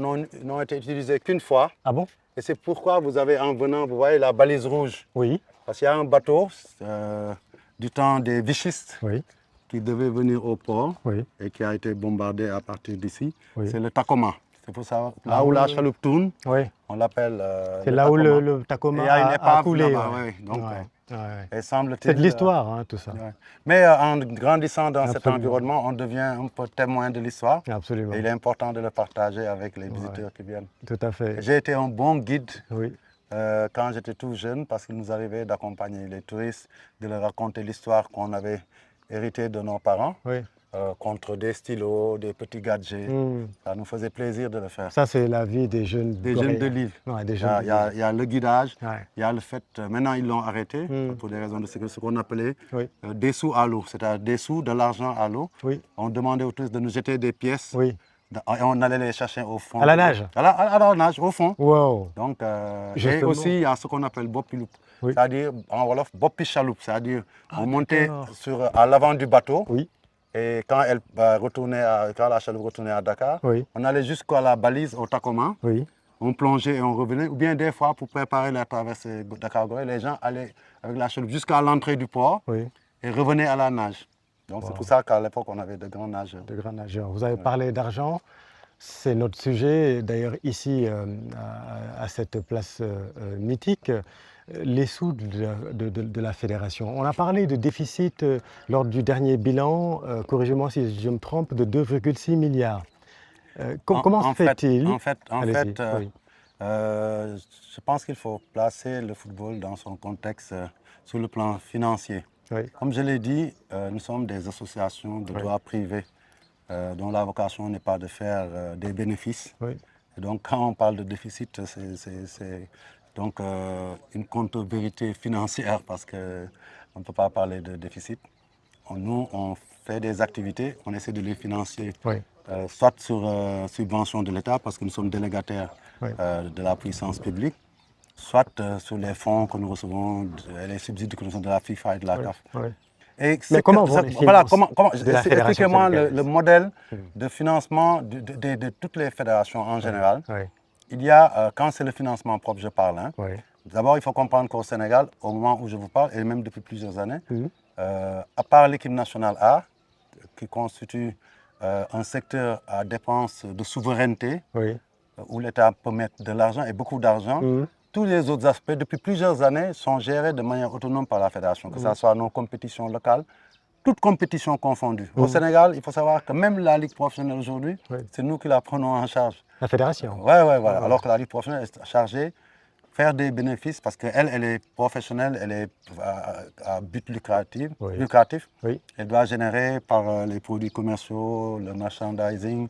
n'ont été utilisés qu'une fois. Ah bon? Et c'est pourquoi vous avez en venant, vous voyez la balise rouge. Oui, Parce qu'il y a un bateau du temps des vichistes oui, qui devait venir au port oui, et qui a été bombardé à partir d'ici. oui. C'est le Tacoma. C'est pour ça, là Ah où oui, la oui. chaloupe tourne, Oui. on l'appelle C'est le là où Tacoma. le Et Tacoma il y a une a épave coulé. là-bas, Ouais. oui. Donc, Ouais, ouais. et semble-t-il, C'est de l'histoire, hein, tout ça. ouais. Mais en grandissant dans cet Absolument. environnement, on devient un peu témoin de l'histoire. Absolument. Et il est important de le partager avec les visiteurs qui viennent. Tout à fait. J'ai été un bon guide Oui, quand j'étais tout jeune parce qu'il nous arrivait d'accompagner les touristes, de leur raconter l'histoire qu'on avait héritée de nos parents oui. contre des stylos, des petits gadgets. Hmm. Ça nous faisait plaisir de le faire. Ça, c'est la vie des jeunes Des jeunes de Coréens. l'île. Ouais, des Il y jeunes a, de il y a- l'île. il y a le guidage, Ouais. il y a le fait, maintenant ils l'ont arrêté Mm. pour des raisons de sécurité, ce qu'on appelait Oui, des sous à l'eau, c'est-à-dire des sous, de l'argent à l'eau. oui, On demandait aux touristes de nous jeter des pièces oui. et on allait les chercher au fond. À la nage? À la nage, au fond. Wow. Donc, et Justement. aussi, il y a ce qu'on appelle Bopiloup, Oui. c'est-à-dire en Wolof, Bopi Chaloup, c'est-à-dire on montait d'accord. à l'avant du bateau Oui, et quand quand la chaloupe retournait à Dakar, oui, on allait jusqu'à la balise au Tacoma, oui. on plongeait et on revenait, ou bien des fois pour préparer la traversée Dakar-Gorée, les gens allaient avec la chaloupe jusqu'à l'entrée du port Oui. et revenaient à la nage. Donc c'est Wow. pour ça qu'à l'époque on avait de grands nageurs. De grands nageurs. Vous avez parlé d'argent, c'est notre sujet. D'ailleurs, ici, à cette place mythique, les sous de la fédération. On a parlé de déficit lors du dernier bilan, corrigez-moi si je me trompe, de 2,6 milliards. Comment se fait-il? En fait, Allez-y, oui. je pense qu'il faut placer le football dans son contexte sur le plan financier. Oui, Comme je l'ai dit, nous sommes des associations de droit privé dont la vocation n'est pas de faire des bénéfices. oui, Et donc quand on parle de déficit, c'est donc une contre-vérité financière parce qu'on ne peut pas parler de déficit. Nous, on fait des activités, on essaie de les financer, oui, soit sur subvention de l'État parce que nous sommes délégataires oui. de la puissance publique, soit sur les fonds que nous recevons, les subsides que nous recevons de la FIFA et de la CAF. oui. Et Mais comment vont les finances de la fédération expliquez-moi sénégalaise? le modèle de financement de toutes les fédérations en général. Oui, Il y a, quand c'est le financement propre, je parle, hein, oui, d'abord il faut comprendre qu'au Sénégal, au moment où je vous parle, et même depuis plusieurs années, Mhm. À part l'équipe nationale A, qui constitue un secteur à dépenses de souveraineté, oui. où l'État peut mettre de l'argent et beaucoup d'argent, Mhm. tous les autres aspects, depuis plusieurs années, sont gérés de manière autonome par la fédération, que ce soit nos compétitions locales, toutes compétitions confondues. Au Sénégal, il faut savoir que même la Ligue professionnelle aujourd'hui, Oui. c'est nous qui la prenons en charge. La fédération? Oui, voilà. Alors que la Ligue professionnelle est chargée de faire des bénéfices parce qu'elle, elle est professionnelle, elle est à but lucratif. Oui. Oui. Elle doit générer par les produits commerciaux, le merchandising,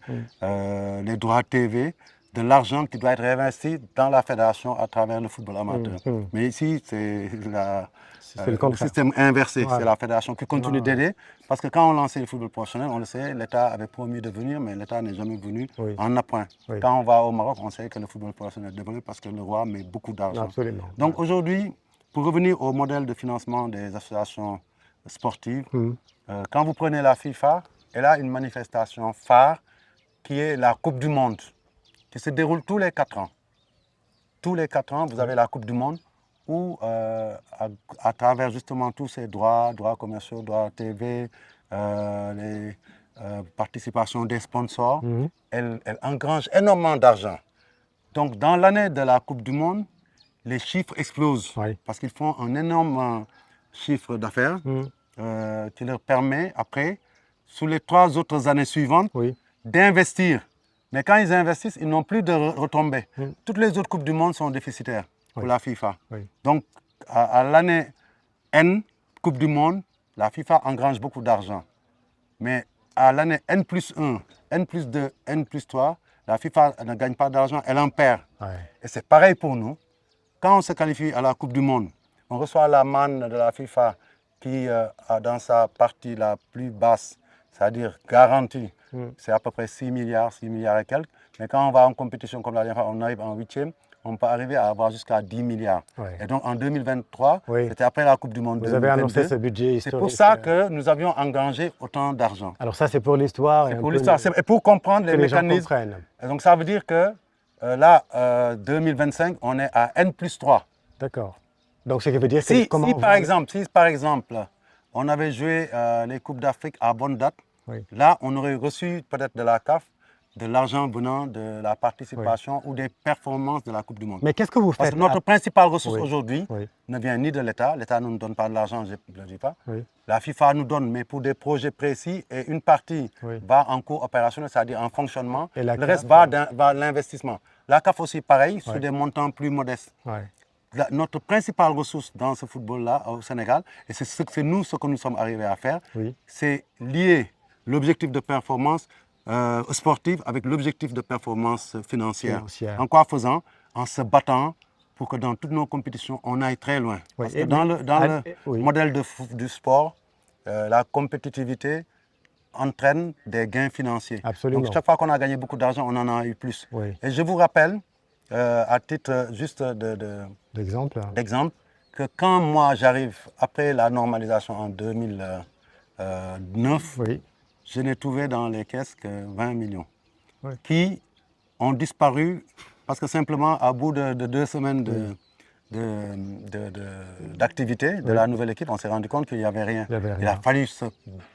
les droits TV, de l'argent qui doit être réinvesti dans la fédération à travers le football amateur. Mais ici, c'est le contraire. système inversé. Ouais. C'est la fédération qui continue d'aider. Parce que quand on lançait le football professionnel, on le sait, l'État avait promis de venir, mais l'État n'est jamais venu Oui. en appoint. Oui. Quand on va au Maroc, on sait que le football professionnel est développé parce que le roi met beaucoup d'argent. Absolument. Donc aujourd'hui, pour revenir au modèle de financement des associations sportives, quand vous prenez la FIFA, elle a une manifestation phare qui est la Coupe du Monde, qui se déroule tous les 4 ans. Tous les 4 ans, vous avez la Coupe du Monde où, à travers justement tous ces droits commerciaux, droits TV, les participations des sponsors, elle engrange énormément d'argent. Donc, dans l'année de la Coupe du Monde, les chiffres explosent Oui. parce qu'ils font un énorme chiffre d'affaires qui leur permet, après, sur les 3 autres années suivantes, Oui. d'investir. Mais quand ils investissent, ils n'ont plus de retombées. Toutes les autres Coupes du Monde sont déficitaires pour la FIFA. Oui. Donc, à l'année N, Coupe du Monde, la FIFA engrange beaucoup d'argent. Mais à l'année N plus 1, N plus 2, N plus 3, la FIFA ne gagne pas d'argent, elle en perd. Ouais. Et c'est pareil pour nous. Quand on se qualifie à la Coupe du Monde, on reçoit la manne de la FIFA qui a dans sa partie la plus basse, c'est-à-dire garantie, c'est à peu près 6 milliards et quelques. Mais quand on va en compétition comme la dernière fois, on arrive en 8e, on peut arriver à avoir jusqu'à 10 milliards. Ouais. Et donc en 2023, Oui. c'était après la Coupe du Monde Vous avez 2022. annoncé ce budget C'est historique. pour ça que nous avions engagé autant d'argent. Alors ça, c'est pour l'histoire. C'est pour l'histoire. Et pour comprendre les mécanismes. Et donc ça veut dire que là, 2025, on est à N+3. D'accord. Donc ce qui veut dire que Si par exemple, on avait joué les Coupes d'Afrique à bonne date, là, on aurait reçu peut-être de la CAF de l'argent venant de la participation ou des performances de la Coupe du Monde. Mais qu'est-ce que vous faites? Parce que notre principale ressource aujourd'hui ne vient ni de l'État. L'État ne nous donne pas de l'argent, je ne le dis pas. La FIFA nous donne, mais pour des projets précis, et une partie va en cours opérationnel, c'est-à-dire en fonctionnement. Et le reste va à l'investissement. La CAF aussi, pareil, sur des montants plus modestes. Notre principale ressource dans ce football-là au Sénégal, et c'est ce que nous sommes arrivés à faire, c'est lier l'objectif de performance sportive avec l'objectif de performance financière. En quoi faisant? En se battant pour que dans toutes nos compétitions, on aille très loin. Parce que dans le modèle du sport, la compétitivité entraîne des gains financiers. Absolument. Donc chaque fois qu'on a gagné beaucoup d'argent, on en a eu plus. Et je vous rappelle, à titre juste d'exemple, que quand moi j'arrive après la normalisation en 2009, je n'ai trouvé dans les caisses que 20 millions qui ont disparu parce que simplement, à bout de 2 semaines d'activité de la nouvelle équipe, on s'est rendu compte qu'il n'y avait rien. Il a fallu se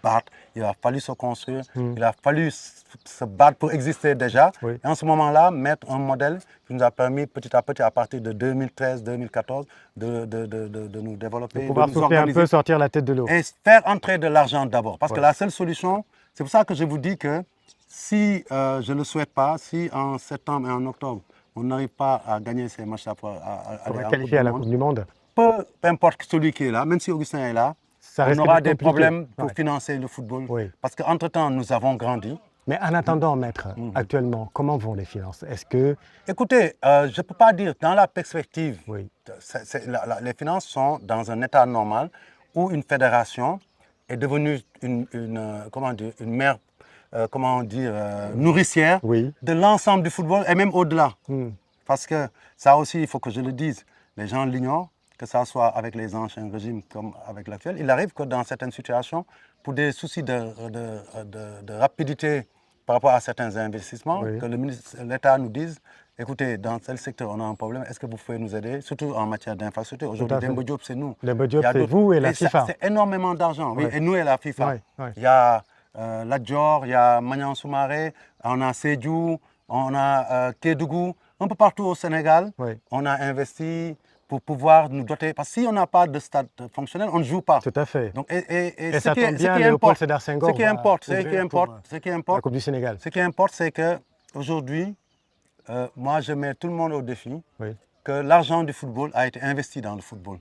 battre, il a fallu se construire, il a fallu se battre pour exister déjà. Et en ce moment-là, mettre un modèle qui nous a permis petit à petit, à partir de 2013-2014, de nous développer, de pouvoir souffler un peu, sortir la tête de l'eau. Et faire entrer de l'argent d'abord. Parce que la seule solution, c'est pour ça que je vous dis que si je ne le souhaite pas, si en septembre et en octobre, on n'arrive pas à gagner ces matchs-là pour aller qualifier à la Coupe du Monde, peu importe celui qui est là, même si Augustin est là, on aura des problèmes pour financer le football. Parce qu'entre-temps, nous avons grandi. Mais en attendant, maître, actuellement, comment vont les finances? Est-ce que... Écoutez, je ne peux pas dire, dans la perspective, les finances sont dans un état normal où une fédération est devenue une mère nourricière de l'ensemble du football et même au-delà. Parce que ça aussi, il faut que je le dise, les gens l'ignorent, que ça soit avec les anciens régimes comme avec l'actuel. Il arrive que dans certaines situations, pour des soucis de rapidité par rapport à certains investissements, que l'État nous dise, écoutez, dans tel secteur, on a un problème, est-ce que vous pouvez nous aider, surtout en matière d'infrastructure. Aujourd'hui, Demba Diop, c'est nous. Demba Diop, c'est vous et la FIFA. C'est énormément d'argent, et nous et la FIFA. Il y a Ladjor, il y a Magnan Soumaré, on a Sédhiou, on a Kédougou, un peu partout au Sénégal, on a investi pour pouvoir nous doter. Parce que si on n'a pas de stade fonctionnel, on ne joue pas. Tout à fait. Donc, et ça tombe bien, Léopold Sédar Senghor. Ce qui importe, la Coupe du Sénégal. Ce qui importe, c'est qu'aujourd'hui, moi, je mets tout le monde au défi que l'argent du football a été investi dans le football.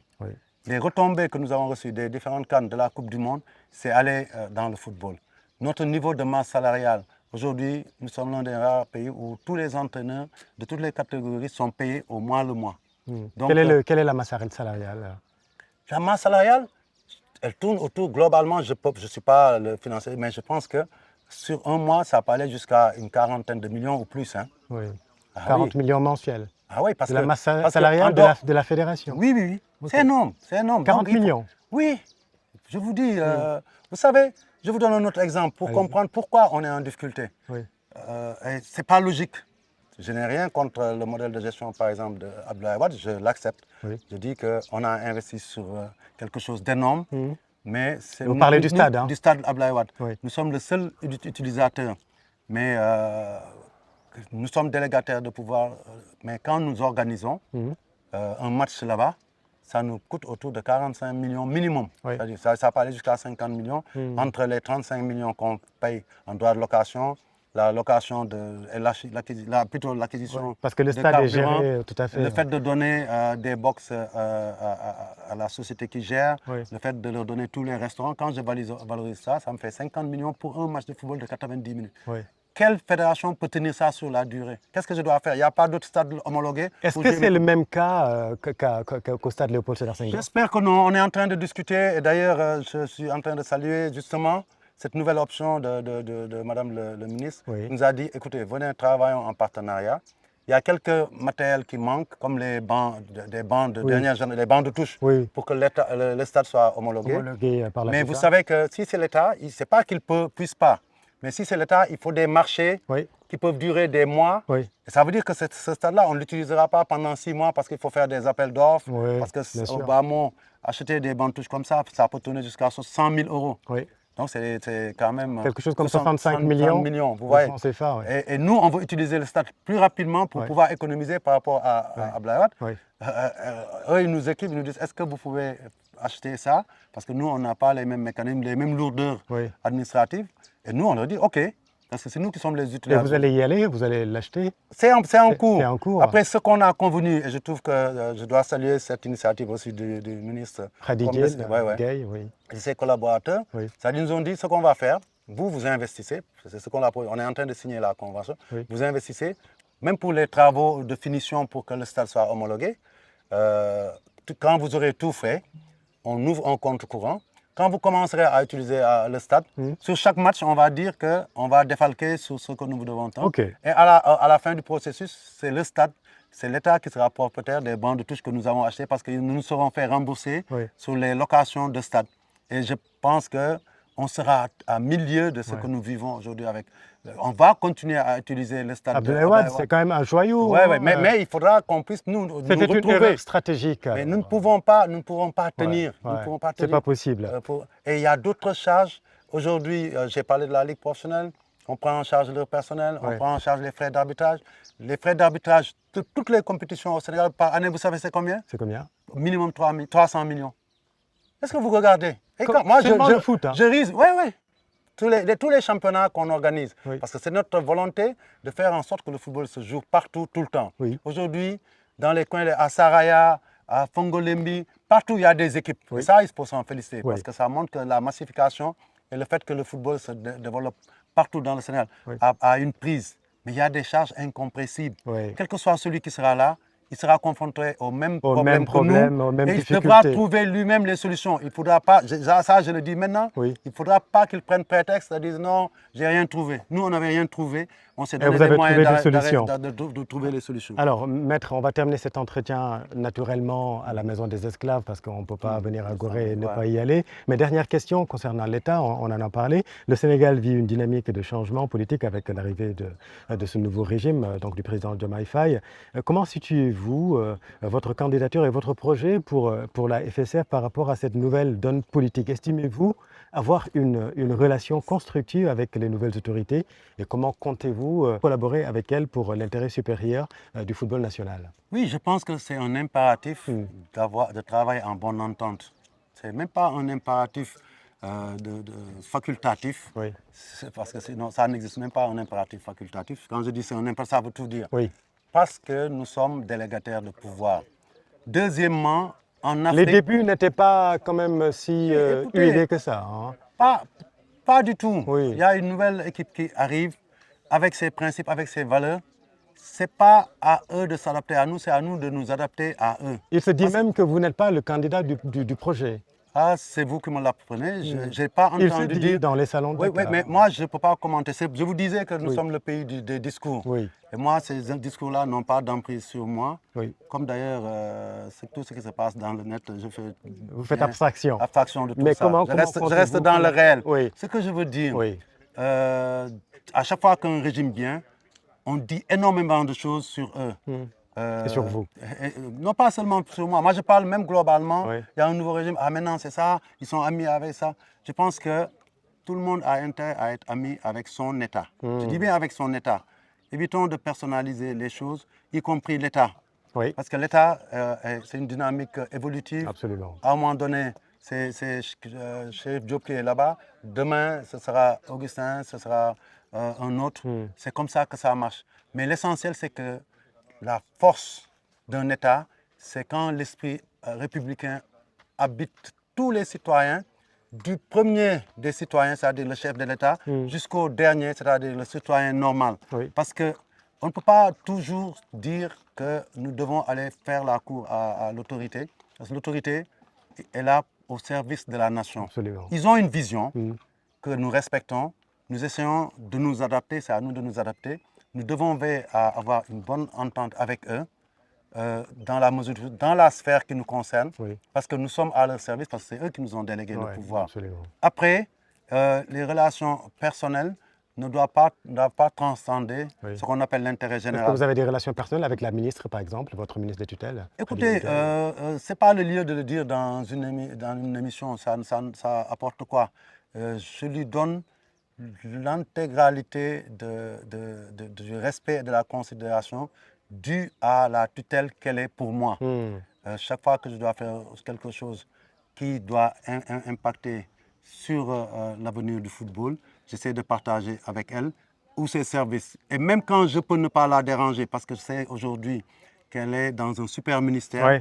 Les retombées que nous avons reçues des différentes cannes de la Coupe du Monde, c'est aller dans le football. Notre niveau de masse salariale, aujourd'hui, nous sommes l'un des rares pays où tous les entraîneurs de toutes les catégories sont payés au mois le mois. Donc, quelle est la masse salariale? La masse salariale, elle tourne autour, globalement, je ne suis pas le financier, mais je pense que sur un mois, ça peut aller jusqu'à une quarantaine de millions ou plus. Hein. 40 millions mensuels. Ah oui, parce que la masse salariale de la fédération. Oui. C'est énorme, c'est énorme. 40 millions. Oui, je vous dis, vous savez, je vous donne un autre exemple pour comprendre pourquoi on est en difficulté. Ce n'est pas logique. Je n'ai rien contre le modèle de gestion, par exemple, d'Abdoulaye Wade, je l'accepte. Je dis qu'on a investi sur quelque chose d'énorme, mais c'est... Vous parlez du stade, hein? Du stade Abdoulaye Wade. Nous sommes le seul utilisateur, mais nous sommes délégataires de pouvoir. Mais quand nous organisons un match là-bas, ça nous coûte autour de 45 millions minimum. C'est-à-dire ça peut aller jusqu'à 50 millions, entre les 35 millions qu'on paye en droit de location, la location plutôt l'acquisition. Parce que le stade est géré tout à fait. Le fait de donner des box à la société qui gère, le fait de leur donner tous les restaurants, quand je valorise ça, ça me fait 50 millions pour un match de football de 90 minutes. quelle fédération peut tenir ça sur la durée? Qu'est-ce que je dois faire? Il n'y a pas d'autres stades homologués. Est-ce que c'est le même cas qu'au stade Léopold Sédar Senghor? J'espère que non. On est en train de discuter. Et d'ailleurs, je suis en train de saluer justement cette nouvelle option de Madame le ministre. Oui. Qui nous a dit, écoutez, venez, travaillons en partenariat. Il y a quelques matériels qui manquent, comme les bancs, des bancs de dernière génération, les bancs de touche, Oui. pour que le stade soit homologué. Par la Mais FIFA. vous savez que si c'est l'État, c'est pas qu'il puisse pas. Mais si c'est l'État, il faut des marchés qui peuvent durer des mois. Oui. Et ça veut dire que ce stade-là, on ne l'utilisera pas pendant 6 mois parce qu'il faut faire des appels d'offres. Oui, parce que bien sûr. au bas mot, acheter des bancs de touche comme ça tourner jusqu'à 100 000 euros. Oui. Donc c'est quand même... Quelque chose comme 65 millions vous voyez. francs CFA. Oui. Et nous, on veut utiliser le stade plus rapidement pour pouvoir économiser par rapport à Blair Wade. Oui. Eux, ils nous écrivent, ils nous disent, est-ce que vous pouvez acheter ça? Parce que nous, on n'a pas les mêmes mécanismes, les mêmes lourdeurs administratives. Et nous, on leur dit, OK, parce que c'est nous qui sommes les Et utilisateurs. vous allez y aller? Vous allez l'acheter? C'est en cours. C'est en cours. Après, ce qu'on a convenu, et je trouve que je dois saluer cette initiative aussi du ministre Khady Gueye, oui. et ses collaborateurs. Oui. Ça, ils nous ont dit ce qu'on va faire. Vous investissez. C'est ce qu'on a. On est en train de signer la convention. Oui. Vous investissez, même pour les travaux de finition pour que le stade soit homologué. Quand vous aurez tout fait, on ouvre un compte courant. Quand vous commencerez à utiliser le stade, sur chaque match, on va dire qu'on va défalquer sur ce que nous vous devons. Okay. Et à la fin du processus, c'est le stade, c'est l'État qui sera propriétaire des bancs de touche que nous avons achetés parce que nous nous serons fait rembourser sur les locations de stade. Et je pense qu'on sera à milieu de ce que nous vivons aujourd'hui avec. On va continuer à utiliser le stade. Blair Wade, c'est quand même un joyau. Oui, mais il faudra qu'on puisse nous retrouver. C'était une erreur stratégique. Mais nous ne pouvons pas tenir. C'est pas possible. Et il y a d'autres charges. Aujourd'hui, j'ai parlé de la Ligue professionnelle. On prend en charge leur personnel, on prend en charge les frais d'arbitrage. Les frais d'arbitrage de toutes les compétitions au Sénégal par année, vous savez c'est combien? C'est combien? Minimum 300 millions. Est-ce que vous regardez? Et moi, je foot. Je rise. Oui. Tous les championnats qu'on organise. Parce que c'est notre volonté de faire en sorte que le football se joue partout, tout le temps. Aujourd'hui, dans les coins à Saraya, à Fongolembi, partout il y a des équipes. Et ça, il faut s'en féliciter. Parce que ça montre que la massification et le fait que le football se développe partout dans le Sénégal a une prise. Mais il y a des charges incompressibles. Quel que soit celui qui sera là, il sera confronté aux mêmes problèmes que nous, et il devra trouver lui-même les solutions. Il ne faudra pas, ça je le dis maintenant, il ne faudra pas qu'il prenne prétexte et dise non, j'ai rien trouvé. Nous, on n'avait rien trouvé. On s'est donné les moyens de trouver les solutions. Alors, Maître, on va terminer cet entretien naturellement à la Maison des Esclaves parce qu'on ne peut pas venir à Gorée et ne pas y aller. Mais dernière question concernant l'État, on en a parlé. Le Sénégal vit une dynamique de changement politique avec l'arrivée de ce nouveau régime, donc du président Diomaye Faye. Comment situez-vous votre candidature et votre projet pour la FSF par rapport à cette nouvelle donne politique? Estimez-vous avoir une relation constructive avec les nouvelles autorités et comment comptez-vous collaborer avec elles pour l'intérêt supérieur du football national? Oui, je pense que c'est un impératif de travailler en bonne entente. Ce n'est même pas un impératif facultatif, parce que sinon, ça n'existe même pas un impératif facultatif. Quand je dis c'est un impératif, ça veut tout dire. Parce que nous sommes délégataires de pouvoir. Deuxièmement, en Afrique... Les débuts n'étaient pas quand même si huilés que ça. Hein? Pas du tout. Il y a une nouvelle équipe qui arrive avec ses principes, avec ses valeurs. Ce n'est pas à eux de s'adapter à nous, c'est à nous de nous adapter à eux. Il se dit même que vous n'êtes pas le candidat du projet. Ah, c'est vous qui me l'apprenez. Je n'ai pas entendu il se dit dans les salons de oui, mais moi, je ne peux pas commenter. Je vous disais que nous sommes le pays des discours. Et moi, ces discours-là n'ont pas d'emprise sur moi. Comme d'ailleurs, c'est tout ce qui se passe dans le net. Vous faites abstraction. Abstraction de tout mais ça. Je reste dans le réel. Ce que je veux dire, à chaque fois qu'un régime vient, on dit énormément de choses sur eux. Et sur vous? Non, pas seulement sur moi. Moi, je parle même globalement. Il y a un nouveau régime. Ah, maintenant, c'est ça. Ils sont amis avec ça. Je pense que tout le monde a intérêt à être ami avec son État. Je dis bien avec son État. Évitons de personnaliser les choses, y compris l'État. Parce que l'État, c'est une dynamique évolutive. Absolument. À un moment donné, c'est Chef Diop qui est là-bas. Demain, ce sera Augustin, ce sera un autre. C'est comme ça que ça marche. Mais l'essentiel, c'est que la force d'un État, c'est quand l'esprit républicain habite tous les citoyens du premier des citoyens, c'est-à-dire le chef de l'État, jusqu'au dernier, c'est-à-dire le citoyen normal. Oui. Parce qu'on ne peut pas toujours dire que nous devons aller faire la cour à l'autorité, parce que l'autorité est là au service de la nation. Absolument. Ils ont une vision que nous respectons, nous essayons de nous adapter, c'est à nous de nous adapter. Nous devons veiller à avoir une bonne entente avec eux, dans la sphère qui nous concerne, Oui. parce que nous sommes à leur service, parce que c'est eux qui nous ont délégué le Ouais, pouvoir. absolument. Après, les relations personnelles ne doivent pas transcender ce qu'on appelle l'intérêt Est-ce que général. vous avez des relations personnelles avec la ministre, par exemple, votre ministre de tutelle? Écoutez, ce n'est pas le lieu de le dire dans une émission, ça apporte quoi? Je lui donne l'intégralité du respect et de la considération due à la tutelle qu'elle est pour moi. Chaque fois que je dois faire quelque chose qui doit impacter sur l'avenir du football, j'essaie de partager avec elle ou ses services. Et même quand je peux ne pas la déranger, parce que je sais aujourd'hui qu'elle est dans un super ministère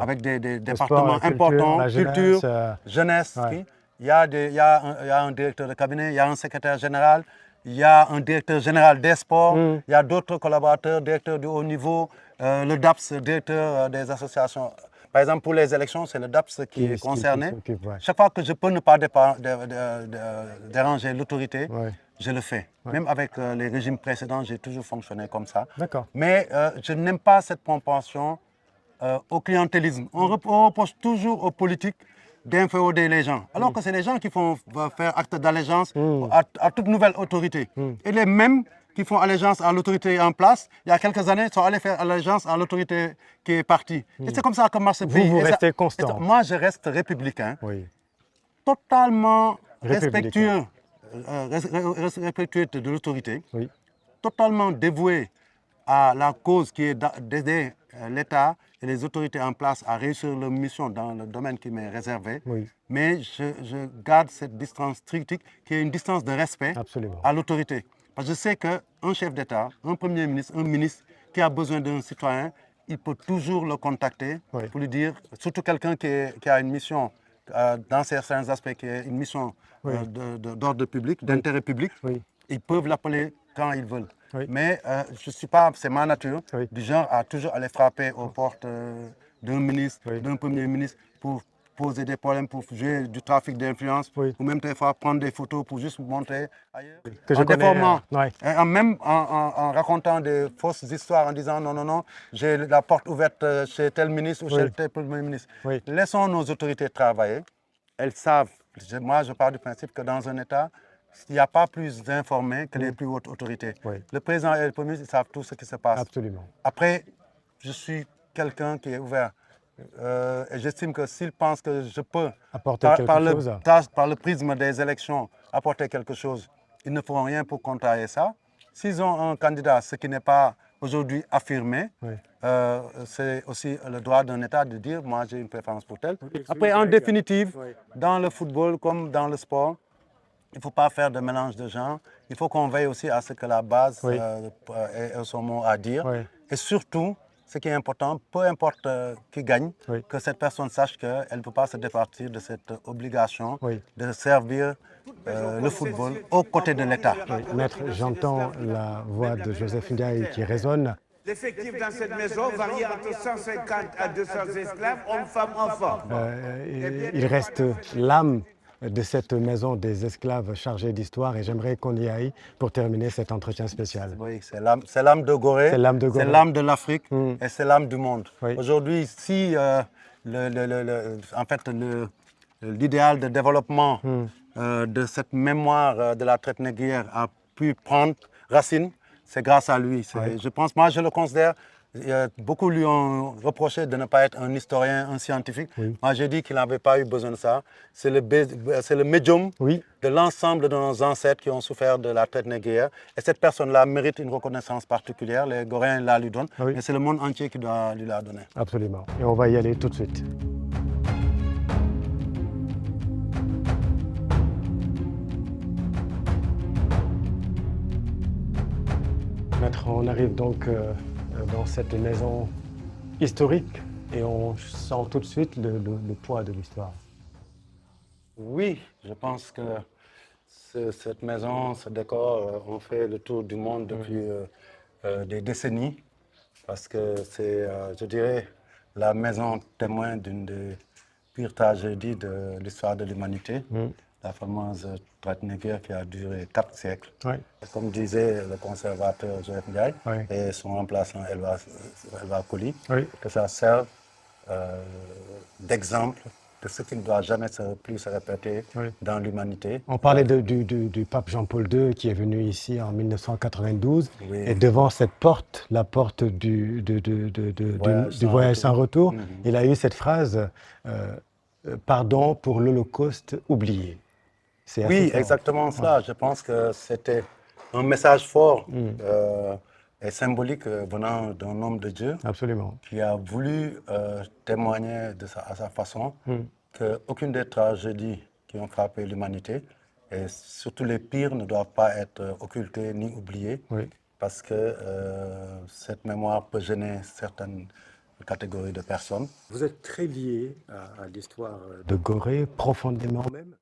avec des départements importants, la culture, jeunesse, jeunesse. Il y a un directeur de cabinet, il y a un secrétaire général, il y a un directeur général des sports, il y a d'autres collaborateurs, directeurs de haut niveau, le DAPS, directeur des associations. Par exemple, pour les élections, c'est le DAPS qui est concerné. Chaque fois que je peux ne pas déranger l'autorité, je le fais. Même avec les régimes précédents, j'ai toujours fonctionné comme ça. Mais je n'aime pas cette propension au clientélisme. On reproche toujours aux politiques d'inféoder les gens, alors que c'est les gens qui vont faire acte d'allégeance à toute nouvelle autorité. Et les mêmes qui font allégeance à l'autorité en place, il y a quelques années, sont allés faire allégeance à l'autorité qui est partie. Et c'est comme ça que marche ce pays. Vous restez constant. Moi, je reste républicain, totalement respectueux de l'autorité, totalement dévoué à la cause qui est d'aider l'État et les autorités en place à réussir leur mission dans le domaine qui m'est réservé. Mais je garde cette distance critique qui est une distance de respect à l'autorité. Parce que je sais qu'un chef d'État, un premier ministre, un ministre qui a besoin d'un citoyen, il peut toujours le contacter pour lui dire, surtout quelqu'un qui a une mission dans certains aspects, qui est une mission d'ordre public, d'intérêt public, ils peuvent l'appeler quand ils veulent. Mais je ne suis pas, c'est ma nature, du genre à toujours aller frapper aux portes d'un ministre, d'un premier ministre pour poser des problèmes, pour jouer du trafic d'influence, ou même des fois prendre des photos pour juste montrer ailleurs. En déformant, même en racontant des fausses histoires, en disant non, j'ai la porte ouverte chez tel ministre ou chez tel premier ministre. Laissons nos autorités travailler. Elles savent, moi je pars du principe que dans un État, il n'y a pas plus d'informés que les plus hautes autorités. Le président et le premier ministre, ils savent tout ce qui se passe. Après, je suis quelqu'un qui est ouvert. Et j'estime que s'ils pensent que je peux, par le prisme des élections, apporter quelque chose, ils ne feront rien pour contrarier ça. S'ils ont un candidat, ce qui n'est pas aujourd'hui affirmé, c'est aussi le droit d'un État de dire « moi j'ai une préférence pour tel ». Après, en définitive, dans le football comme dans le sport, il ne faut pas faire de mélange de genres. Il faut qu'on veille aussi à ce que la base ait son mot à dire. Et surtout, ce qui est important, peu importe qui gagne, que cette personne sache qu'elle ne peut pas se départir de cette obligation de servir le football aux côtés de l'État. Maître, j'entends la voix de Joseph Ndiaye qui résonne. L'effectif dans cette maison varie entre 150 à 200 esclaves, hommes, femmes, enfants. Il reste l'âme de cette maison des esclaves chargée d'histoire et j'aimerais qu'on y aille pour terminer cet entretien spécial. Oui, c'est l'âme de Gorée, c'est l'âme de l'Afrique et c'est l'âme du monde. Aujourd'hui, si l'idéal de développement de cette mémoire de la traite négrière a pu prendre racine, c'est grâce à lui. Je pense, moi je le considère, beaucoup lui ont reproché de ne pas être un historien, un scientifique. Moi j'ai dit qu'il n'avait pas eu besoin de ça. C'est le médium de l'ensemble de nos ancêtres qui ont souffert de la traite négrière. Et cette personne-là mérite une reconnaissance particulière. Les Goréens la lui donnent, mais c'est le monde entier qui doit lui la donner. Absolument. Et on va y aller tout de suite. Maître, on arrive donc dans cette maison historique et on sent tout de suite le poids de l'histoire. Oui, je pense que cette maison, ce décor, ont fait le tour du monde depuis des décennies parce que c'est, je dirais, la maison témoin d'une des pires tragédies de l'histoire de l'humanité, la fameuse traite négrière qui a duré 4 siècles. Oui, Comme disait le conservateur Joseph Ndiaye oui, et son remplaçant Elva Koli, oui. que ça serve euh, d'exemple de ce qui ne doit jamais plus se répéter Oui. dans l'humanité. On parlait du pape Jean-Paul II qui est venu ici en 1992 Oui. et devant cette porte, la porte du voyage sans retour, il a eu cette phrase pardon pour l'Holocauste oublié. C'est assez Oui, fort. exactement Ouais. cela. Je pense que c'était un message fort et symbolique venant d'un homme de Dieu Absolument. qui a voulu témoigner à sa façon qu'aucune des tragédies qui ont frappé l'humanité, et surtout les pires, ne doivent pas être occultées ni oubliées, Oui. parce que cette mémoire peut gêner certaines catégories de personnes. Vous êtes très lié à l'histoire de Gorée, profondément même.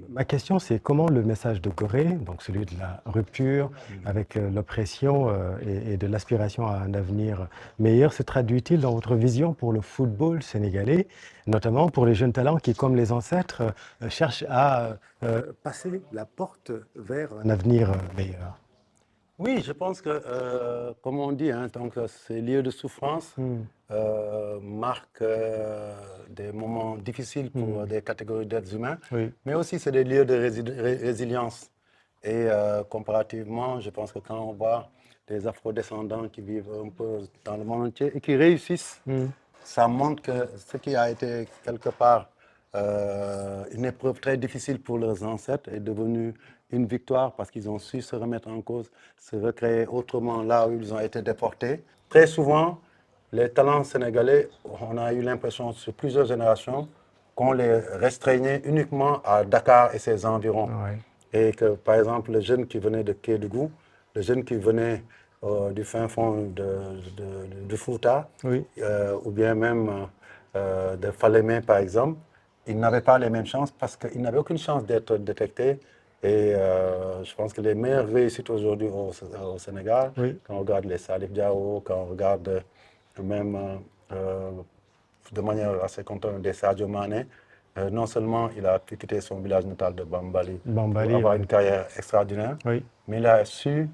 Ma question, c'est comment le message de Gorée, donc celui de la rupture avec l'oppression et de l'aspiration à un avenir meilleur, se traduit-il dans votre vision pour le football sénégalais, notamment pour les jeunes talents qui, comme les ancêtres, cherchent à passer la porte vers un avenir meilleur? Oui, je pense que, comme on dit, hein, donc, ces lieux de souffrance marquent des moments difficiles pour des catégories d'êtres humains, Oui. mais aussi c'est des lieux de résilience. Et comparativement, je pense que quand on voit des afro-descendants qui vivent un peu dans le monde entier et qui réussissent, ça montre que ce qui a été quelque part une épreuve très difficile pour leurs ancêtres est devenu une victoire parce qu'ils ont su se remettre en cause, se recréer autrement là où ils ont été déportés. Très souvent, les talents sénégalais, on a eu l'impression sur plusieurs générations qu'on les restreignait uniquement à Dakar et ses environs. Ouais. Et que, par exemple, les jeunes qui venaient de Kédougou, les jeunes qui venaient du fin fond de Fouta, Oui. ou bien même de Falémé, par exemple, ils n'avaient pas les mêmes chances parce qu'ils n'avaient aucune chance d'être détectés. Et je pense que les meilleures réussites aujourd'hui au Sénégal, Oui. quand on regarde les Salif Diao, quand on regarde même de manière assez contente des Sadio Mané, non seulement il a pu quitter son village natal de Bambali pour Bambali, avoir oui. une carrière extraordinaire, Oui. mais il a su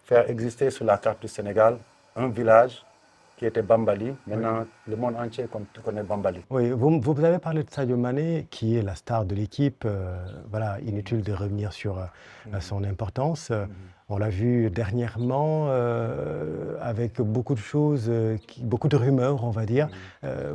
faire exister sur la carte du Sénégal un village qui était Bambali. Maintenant, le monde entier connaît Bambali. Oui, vous avez parlé de Sadio Mané, qui est la star de l'équipe. Voilà, inutile de revenir sur son importance. On l'a vu dernièrement avec beaucoup de choses, beaucoup de rumeurs, on va dire.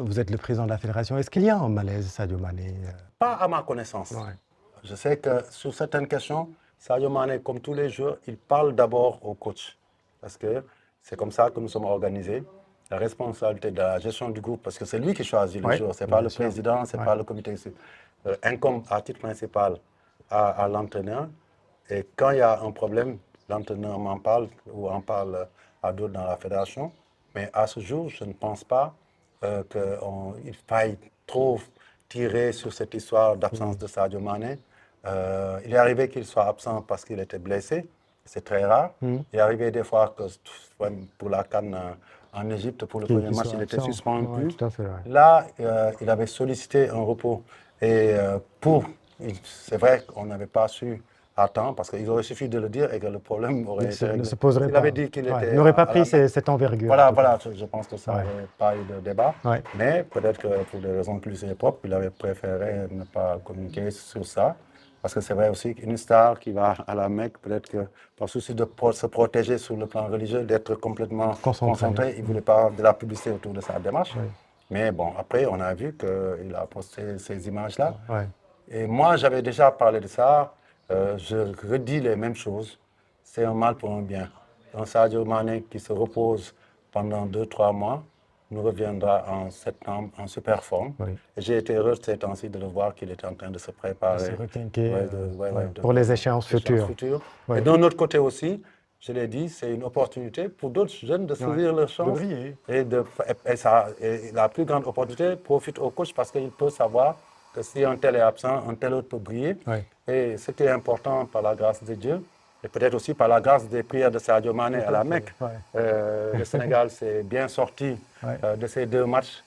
Vous êtes le président de la fédération. Est-ce qu'il y a un malaise, Sadio Mané? Pas à ma connaissance. Ouais. Je sais que sur certaines questions, Sadio Mané, comme tous les jours, il parle d'abord au coach. Parce que c'est comme ça que nous sommes organisés. La responsabilité de la gestion du groupe, parce que c'est lui qui choisit le Ouais, jour, ce n'est pas bien le sûr. président, ce n'est Ouais. pas le comité, incombe à titre principal à l'entraîneur. Et quand il y a un problème, l'entraîneur m'en parle ou en parle à d'autres dans la fédération. Mais à ce jour, je ne pense pas qu'il faille trop tirer sur cette histoire d'absence de Sadio Mané. Il est arrivé qu'il soit absent parce qu'il était blessé. C'est très rare. Il est arrivé des fois que pour la CAN en Égypte, pour le premier match, il était suspendu. Ouais, tout à fait, ouais. Là, il avait sollicité un repos. Et c'est vrai qu'on n'avait pas su à temps, parce qu'il aurait suffi de le dire et que le problème aurait été réglé. Ne se poserait Il pas. avait dit qu'il Ouais, était... n'aurait pas pris cette envergure. Voilà, en tout cas. voilà, je pense que ça Ouais. n'aurait pas eu de débat. Ouais. Mais peut-être que pour des raisons qui lui étaient propres, il avait préféré ne pas communiquer sur ça. Parce que c'est vrai aussi qu'une star qui va à la Mecque, peut-être que par souci de se protéger sur le plan religieux, d'être complètement concentré, il ne voulait pas avoir de la publicité autour de sa démarche. Ouais. Mais bon, après, on a vu qu'il a posté ces images-là. Ouais. Et moi, j'avais déjà parlé de ça. Je redis les mêmes choses. C'est un mal pour un bien. Un Sadio Mané qui se repose pendant 2-3 mois nous reviendra en septembre en super forme. Oui. Et j'ai été heureux ces temps-ci de le voir qu'il était en train de se préparer. Se requinquer, Ouais, pour les échéances futures. Ouais. Et d'un autre côté aussi, je l'ai dit, c'est une opportunité pour d'autres jeunes de saisir leur chance. briller. Et la plus grande opportunité profite au coach parce qu'il peut savoir que si un tel est absent, un tel autre peut briller. Oui. Et ce qui est important par la grâce de Dieu, et peut-être aussi par la grâce des prières de Sadio Mané à la Mecque, le Sénégal s'est bien sorti de ces 2 matchs.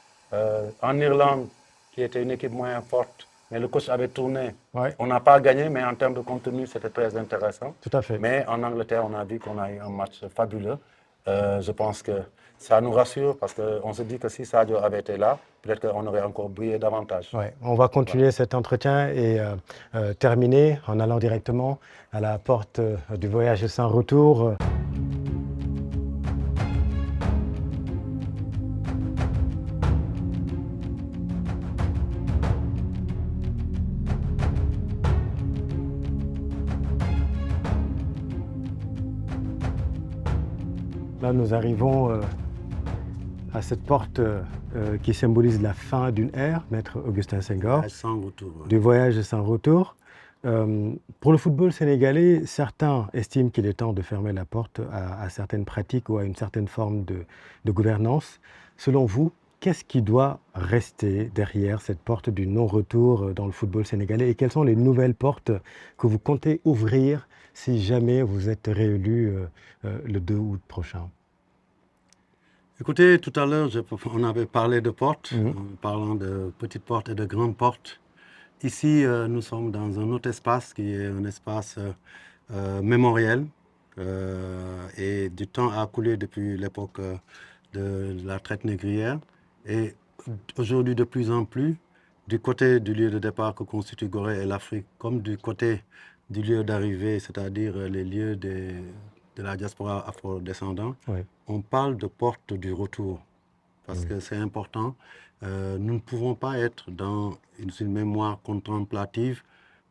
En Irlande, qui était une équipe moins forte, mais le coach avait tourné. On n'a pas gagné, mais en termes de contenu, c'était très intéressant. Tout à fait. Mais en Angleterre, on a vu qu'on a eu un match fabuleux. Je pense que ça nous rassure parce qu'on se dit que si Sadio avait été là, peut-être qu'on aurait encore brillé davantage. Ouais, on va continuer cet entretien et terminer en allant directement à la porte du voyage sans retour. Là, nous arrivons à cette porte qui symbolise la fin d'une ère, Maître Augustin Senghor, Sans retour. du voyage sans retour. Pour le football sénégalais, certains estiment qu'il est temps de fermer la porte à certaines pratiques ou à une certaine forme de gouvernance. Selon vous, qu'est-ce qui doit rester derrière cette porte du non-retour dans le football sénégalais et quelles sont les nouvelles portes que vous comptez ouvrir si jamais vous êtes réélu le 2 août prochain? Écoutez, tout à l'heure, on avait parlé de portes, en parlant de petites portes et de grandes portes. Ici, nous sommes dans un autre espace qui est un espace mémoriel et du temps a coulé depuis l'époque de la traite négrière. Et aujourd'hui, de plus en plus, du côté du lieu de départ que constitue Gorée et l'Afrique, comme du côté du lieu d'arrivée, c'est-à-dire les lieux de la diaspora afro-descendante, on parle de porte du retour, parce que c'est important. Nous ne pouvons pas être dans une mémoire contemplative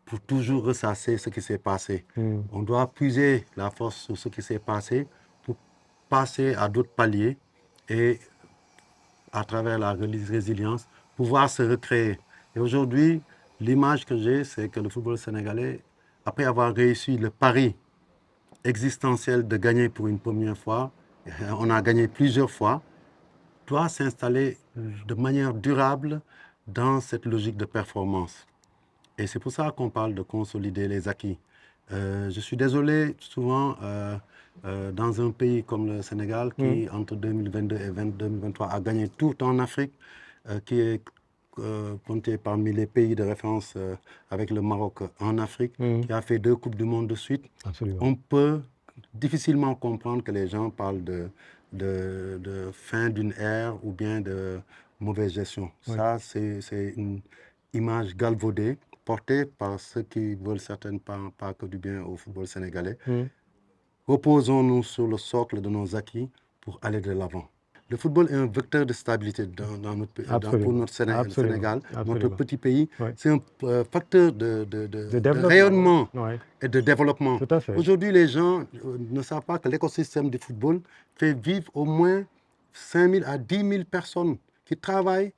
pour toujours ressasser ce qui s'est passé. On doit puiser la force sur ce qui s'est passé pour passer à d'autres paliers et, à travers la résilience, pouvoir se recréer. Et aujourd'hui, l'image que j'ai, c'est que le football sénégalais, après avoir réussi le pari existentiel de gagner pour une première fois, on a gagné plusieurs fois, doit s'installer de manière durable dans cette logique de performance. Et c'est pour ça qu'on parle de consolider les acquis. Je suis désolé, souvent, dans un pays comme le Sénégal, qui entre 2022 et 2023 a gagné tout en Afrique, qui est compté parmi les pays de référence avec le Maroc en Afrique, qui a fait 2 Coupes du Monde de suite. Absolument. On peut difficilement comprendre que les gens parlent de fin d'une ère ou bien de mauvaise gestion. Ça, c'est une image galvaudée, portée par ceux qui veulent certainement pas que du bien au football sénégalais. Reposons-nous sur le socle de nos acquis pour aller de l'avant. Le football est un vecteur de stabilité dans notre pays, pour notre Sénégal, notre petit pays. C'est un facteur de rayonnement et de développement. Aujourd'hui, les gens ne savent pas que l'écosystème du football fait vivre au moins 5 000 à 10 000 personnes qui travaillent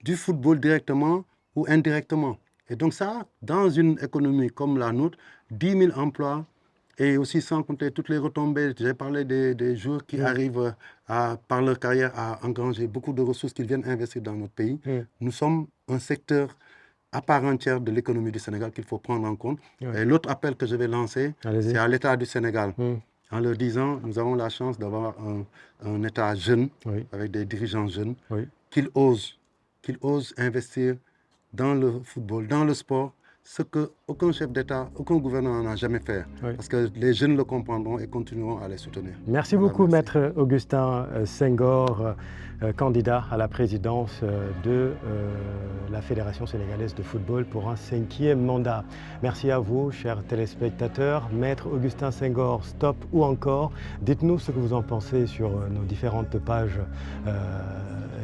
du football directement ou indirectement. Et donc ça, dans une économie comme la nôtre, 10 000 emplois, et aussi sans compter toutes les retombées. J'ai parlé des joueurs qui arrivent par leur carrière à engranger beaucoup de ressources qu'ils viennent investir dans notre pays. Nous sommes un secteur à part entière de l'économie du Sénégal qu'il faut prendre en compte. Et l'autre appel que je vais lancer, c'est à l'État du Sénégal. En leur disant, nous avons la chance d'avoir un État jeune, avec des dirigeants jeunes, qu'ils osent investir dans le football, dans le sport, ce qu'aucun chef d'État, aucun gouvernement n'a jamais fait. Parce que les jeunes le comprendront et continueront à les soutenir. Merci beaucoup, Maître Augustin Senghor, candidat à la présidence de la Fédération sénégalaise de football pour un 5e mandat. Merci à vous, chers téléspectateurs. Maître Augustin Senghor, stop ou encore. Dites-nous ce que vous en pensez sur nos différentes pages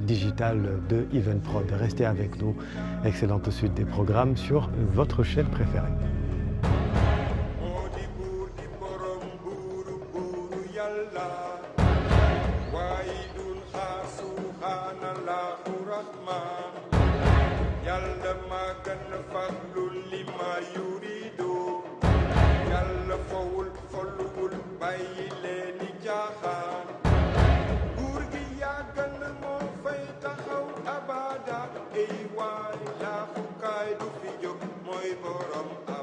digitales de Evenprod. Restez avec nous. Excellente suite des programmes sur votre chaîne préférée. Ay waay laa xukaay borom